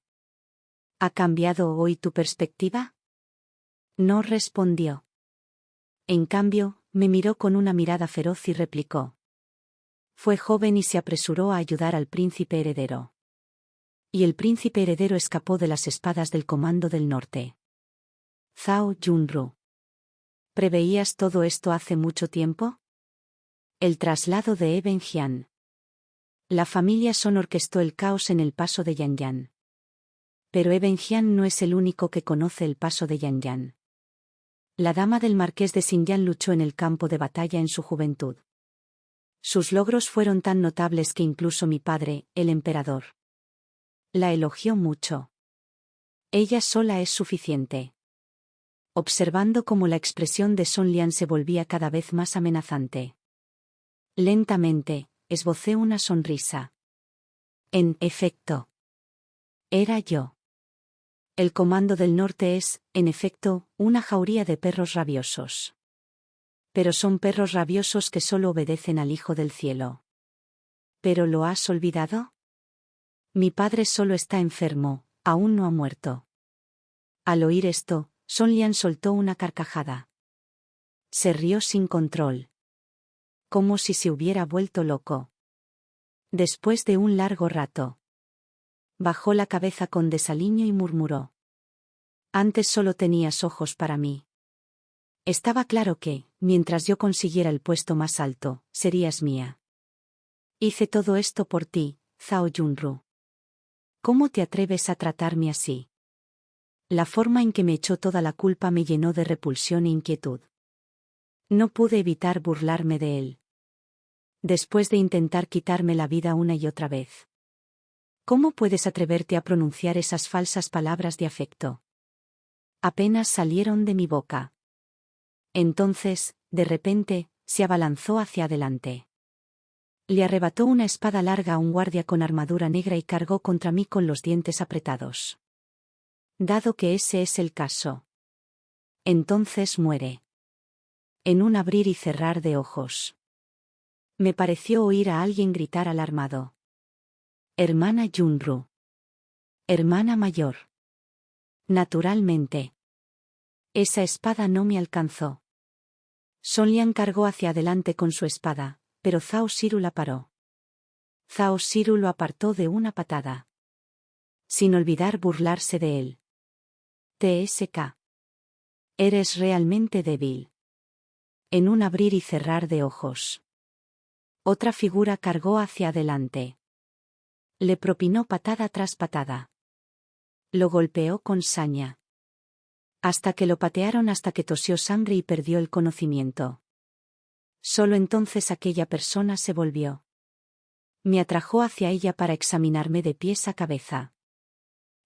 ¿Ha cambiado hoy tu perspectiva? No respondió. En cambio, me miró con una mirada feroz y replicó. Fue joven y se apresuró a ayudar al príncipe heredero. Y el príncipe heredero escapó de las espadas del Comando del Norte. Zhao Yunru. ¿Preveías todo esto hace mucho tiempo? El traslado de Eben Jian. La familia Son orquestó el caos en el paso de Yanyan. Pero Eben Jian no es el único que conoce el paso de Yanyan. La dama del marqués de Xinyan luchó en el campo de batalla en su juventud. Sus logros fueron tan notables que incluso mi padre, el emperador, la elogió mucho. Ella sola es suficiente. Observando cómo la expresión de Son Lian se volvía cada vez más amenazante. Lentamente, esbocé una sonrisa. En efecto. Era yo. El Comando del Norte es, en efecto, una jauría de perros rabiosos. Pero son perros rabiosos que solo obedecen al Hijo del Cielo. ¿Pero lo has olvidado? Mi padre solo está enfermo, aún no ha muerto. Al oír esto, Son Lian soltó una carcajada. Se rió sin control. Como si se hubiera vuelto loco. Después de un largo rato. Bajó la cabeza con desaliño y murmuró. Antes solo tenías ojos para mí. Estaba claro que, mientras yo consiguiera el puesto más alto, serías mía. Hice todo esto por ti, Zhao Yunru. ¿Cómo te atreves a tratarme así? La forma en que me echó toda la culpa me llenó de repulsión e inquietud. No pude evitar burlarme de él. Después de intentar quitarme la vida una y otra vez. ¿Cómo puedes atreverte a pronunciar esas falsas palabras de afecto? Apenas salieron de mi boca. Entonces, de repente, se abalanzó hacia adelante. Le arrebató una espada larga a un guardia con armadura negra y cargó contra mí con los dientes apretados. Dado que ese es el caso. Entonces muere. En un abrir y cerrar de ojos. Me pareció oír a alguien gritar alarmado. Hermana Yunru. Hermana mayor. Naturalmente. Esa espada no me alcanzó. Son Lian cargó hacia adelante con su espada, pero Zhao Siru la paró. Zhao Siru lo apartó de una patada. Sin olvidar burlarse de él. TSK. Eres realmente débil. En un abrir y cerrar de ojos. Otra figura cargó hacia adelante. Le propinó patada tras patada. Lo golpeó con saña. Hasta que lo patearon hasta que tosió sangre y perdió el conocimiento. Solo entonces aquella persona se volvió. Me atrajo hacia ella para examinarme de pies a cabeza.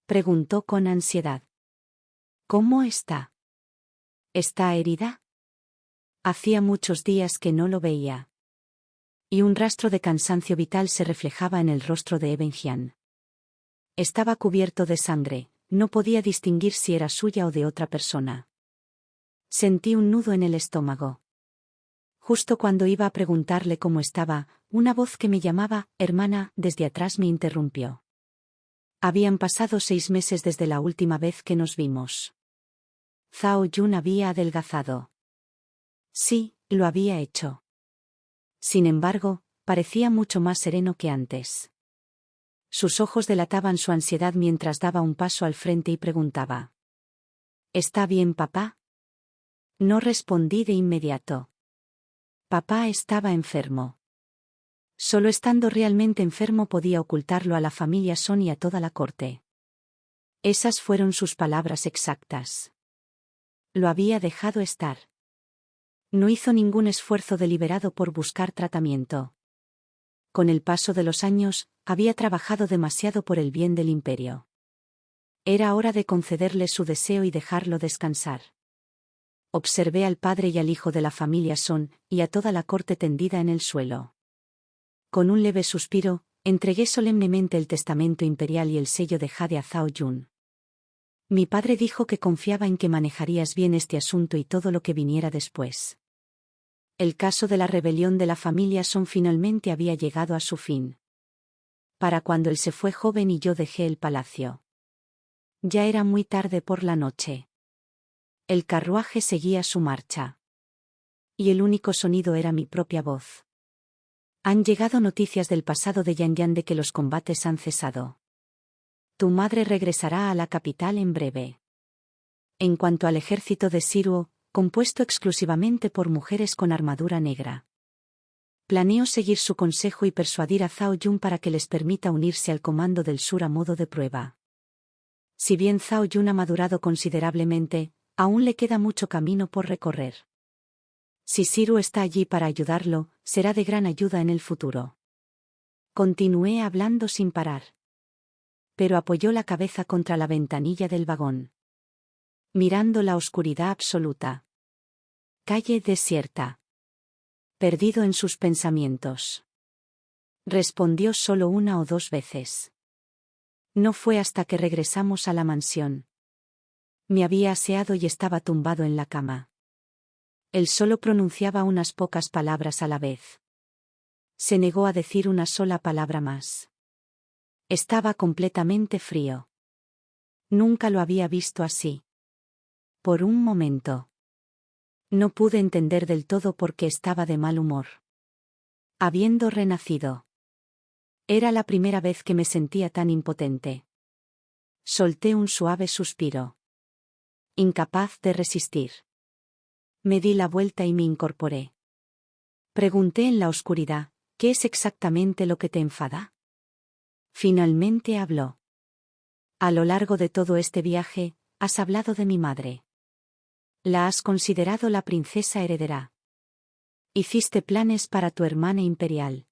Preguntó con ansiedad. ¿Cómo está? ¿Está herida? Hacía muchos días que no lo veía. Y un rastro de cansancio vital se reflejaba en el rostro de Eben Jian. Estaba cubierto de sangre, no podía distinguir si era suya o de otra persona. Sentí un nudo en el estómago. Justo cuando iba a preguntarle cómo estaba, una voz que me llamaba, hermana, desde atrás me interrumpió. Habían pasado 6 meses desde la última vez que nos vimos. Zhao Yun había adelgazado. Sí, lo había hecho. Sin embargo, parecía mucho más sereno que antes. Sus ojos delataban su ansiedad mientras daba un paso al frente y preguntaba. ¿Está bien, papá? No respondí de inmediato. Papá estaba enfermo. Solo estando realmente enfermo podía ocultarlo a la familia Son y a toda la corte. Esas fueron sus palabras exactas. Lo había dejado estar. No hizo ningún esfuerzo deliberado por buscar tratamiento. Con el paso de los años, había trabajado demasiado por el bien del imperio. Era hora de concederle su deseo y dejarlo descansar. Observé al padre y al hijo de la familia Son, y a toda la corte tendida en el suelo. Con un leve suspiro, entregué solemnemente el testamento imperial y el sello de Jade a Zhao Yun. Mi padre dijo que confiaba en que manejarías bien este asunto y todo lo que viniera después. El caso de la rebelión de la familia Son finalmente había llegado a su fin. Para cuando él se fue joven y yo dejé el palacio. Ya era muy tarde por la noche. El carruaje seguía su marcha. Y el único sonido era mi propia voz. Han llegado noticias del pasado de Yan Yan de que los combates han cesado. Tu madre regresará a la capital en breve. En cuanto al ejército de Siruo, compuesto exclusivamente por mujeres con armadura negra. Planeo seguir su consejo y persuadir a Zhao Yun para que les permita unirse al comando del sur a modo de prueba. Si bien Zhao Yun ha madurado considerablemente, aún le queda mucho camino por recorrer. Si Siruo está allí para ayudarlo, será de gran ayuda en el futuro. Continué hablando sin parar. Pero apoyó la cabeza contra la ventanilla del vagón. Mirando la oscuridad absoluta. Calle desierta. Perdido en sus pensamientos. Respondió solo una o dos veces. No fue hasta que regresamos a la mansión. Me había aseado y estaba tumbado en la cama. Él solo pronunciaba unas pocas palabras a la vez. Se negó a decir una sola palabra más. Estaba completamente frío. Nunca lo había visto así. Por un momento. No pude entender del todo por qué estaba de mal humor. Habiendo renacido. Era la primera vez que me sentía tan impotente. Solté un suave suspiro. Incapaz de resistir. Me di la vuelta y me incorporé. Pregunté en la oscuridad, ¿qué es exactamente lo que te enfada? Finalmente habló. A lo largo de todo este viaje, has hablado de mi madre. La has considerado la princesa heredera. Hiciste planes para tu hermana imperial.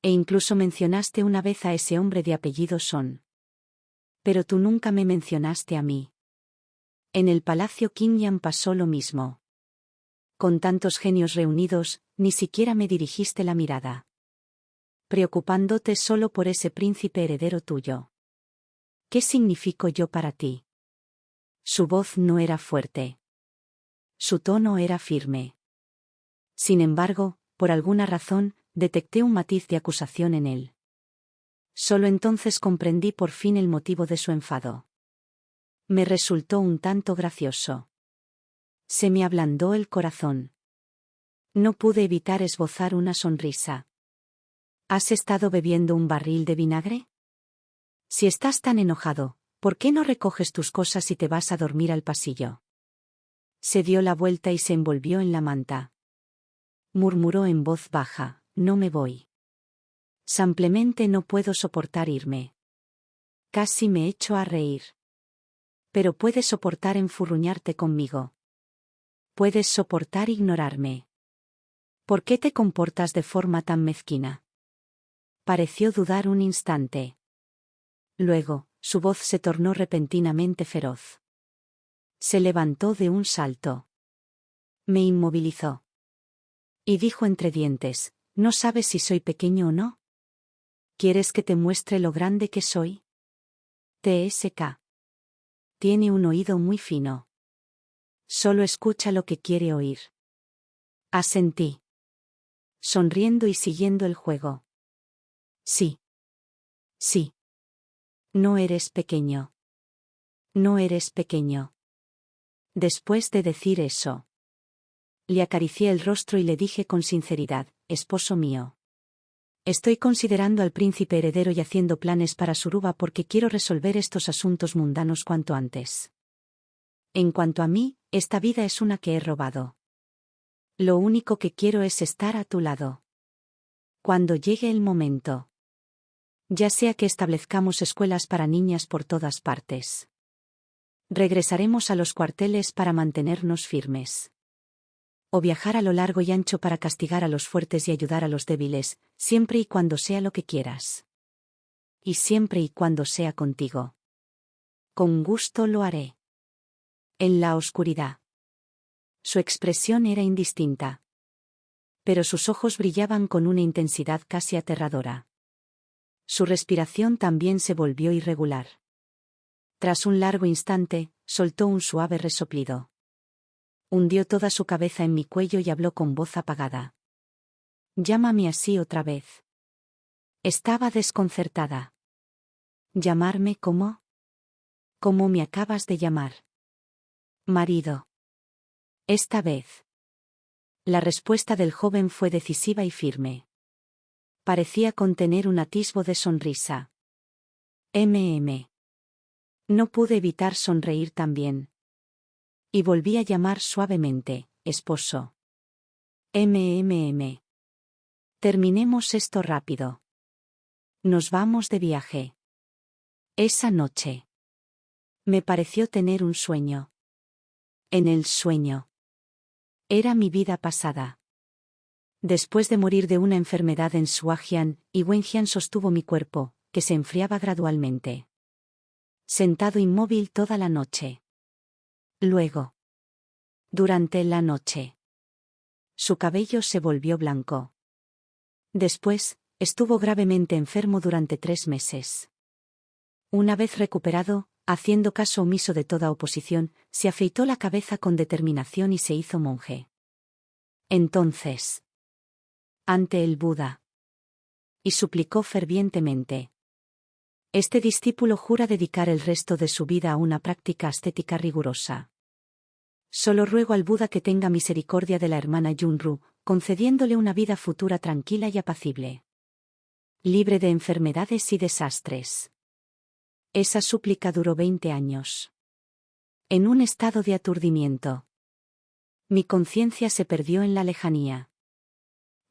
E incluso mencionaste una vez a ese hombre de apellido Son. Pero tú nunca me mencionaste a mí. En el palacio Qingyan pasó lo mismo. Con tantos genios reunidos, ni siquiera me dirigiste la mirada. Preocupándote solo por ese príncipe heredero tuyo. ¿Qué significo yo para ti? Su voz no era fuerte. Su tono era firme. Sin embargo, por alguna razón, detecté un matiz de acusación en él. Solo entonces comprendí por fin el motivo de su enfado. Me resultó un tanto gracioso. Se me ablandó el corazón. No pude evitar esbozar una sonrisa. ¿Has estado bebiendo un barril de vinagre? Si estás tan enojado, ¿por qué no recoges tus cosas y te vas a dormir al pasillo? Se dio la vuelta y se envolvió en la manta. Murmuró en voz baja, no me voy. Simplemente no puedo soportar irme. Casi me echo a reír. Pero puedes soportar enfurruñarte conmigo. Puedes soportar ignorarme. ¿Por qué te comportas de forma tan mezquina? Pareció dudar un instante. Luego, su voz se tornó repentinamente feroz. Se levantó de un salto. Me inmovilizó. Y dijo entre dientes, ¿no sabes si soy pequeño o no? ¿Quieres que te muestre lo grande que soy? TSK. Tiene un oído muy fino. Solo escucha lo que quiere oír. Asentí. Sonriendo y siguiendo el juego. Sí. Sí. No eres pequeño. No eres pequeño. Después de decir eso, le acaricié el rostro y le dije con sinceridad, esposo mío. Estoy considerando al príncipe heredero y haciendo planes para Suruba porque quiero resolver estos asuntos mundanos cuanto antes. En cuanto a mí, esta vida es una que he robado. Lo único que quiero es estar a tu lado. Cuando llegue el momento. Ya sea que establezcamos escuelas para niñas por todas partes. Regresaremos a los cuarteles para mantenernos firmes. O viajar a lo largo y ancho para castigar a los fuertes y ayudar a los débiles, siempre y cuando sea lo que quieras. Y siempre y cuando sea contigo. Con gusto lo haré. En la oscuridad. Su expresión era indistinta. Pero sus ojos brillaban con una intensidad casi aterradora. Su respiración también se volvió irregular. Tras un largo instante, soltó un suave resoplido. Hundió toda su cabeza en mi cuello y habló con voz apagada. Llámame así otra vez. Estaba desconcertada. ¿Llamarme cómo? ¿Cómo me acabas de llamar? Marido. Esta vez. La respuesta del joven fue decisiva y firme. Parecía contener un atisbo de sonrisa. No pude evitar sonreír también. Y volví a llamar suavemente, esposo. Terminemos esto rápido. Nos vamos de viaje. Esa noche. Me pareció tener un sueño. En el sueño. Era mi vida pasada. Después de morir de una enfermedad en Shuajian, y Wenjian sostuvo mi cuerpo, que se enfriaba gradualmente. Sentado inmóvil toda la noche. Luego. Durante la noche. Su cabello se volvió blanco. Después, estuvo gravemente enfermo durante 3 meses. Una vez recuperado, haciendo caso omiso de toda oposición, se afeitó la cabeza con determinación y se hizo monje. Entonces. Ante el Buda. Y suplicó fervientemente. Este discípulo jura dedicar el resto de su vida a una práctica ascética rigurosa. Solo ruego al Buda que tenga misericordia de la hermana Yunru, concediéndole una vida futura tranquila y apacible. Libre de enfermedades y desastres. Esa súplica duró 20 años. En un estado de aturdimiento. Mi conciencia se perdió en la lejanía.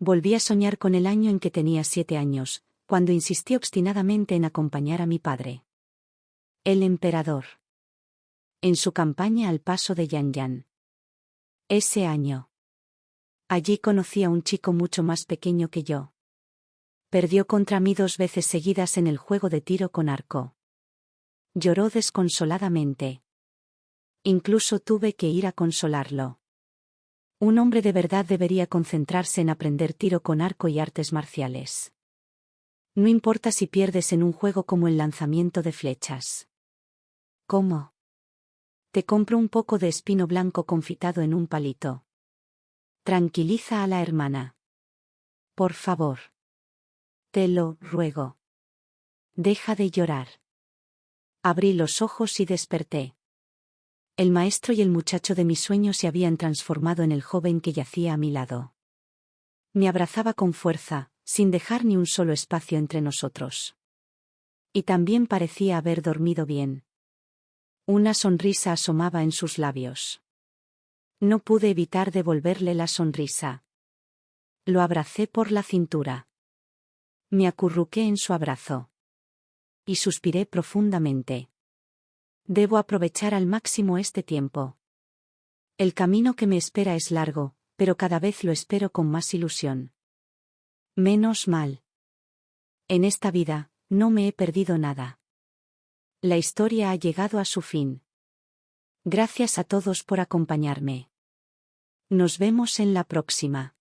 Volví a soñar con el año en que tenía 7 años, cuando insistí obstinadamente en acompañar a mi padre. El emperador. En su campaña al paso de Yanyan. Ese año. Allí conocí a un chico mucho más pequeño que yo. Perdió contra mí 2 veces seguidas en el juego de tiro con arco. Lloró desconsoladamente. Incluso tuve que ir a consolarlo. Un hombre de verdad debería concentrarse en aprender tiro con arco y artes marciales. No importa si pierdes en un juego como el lanzamiento de flechas. ¿Cómo? Te compro un poco de espino blanco confitado en un palito. Tranquiliza a la hermana. Por favor. Te lo ruego. Deja de llorar. Abrí los ojos y desperté. El maestro y el muchacho de mis sueños se habían transformado en el joven que yacía a mi lado. Me abrazaba con fuerza, sin dejar ni un solo espacio entre nosotros. Y también parecía haber dormido bien. Una sonrisa asomaba en sus labios. No pude evitar devolverle la sonrisa. Lo abracé por la cintura. Me acurruqué en su abrazo. Y suspiré profundamente. Debo aprovechar al máximo este tiempo. El camino que me espera es largo, pero cada vez lo espero con más ilusión. Menos mal. En esta vida, no me he perdido nada. La historia ha llegado a su fin. Gracias a todos por acompañarme. Nos vemos en la próxima.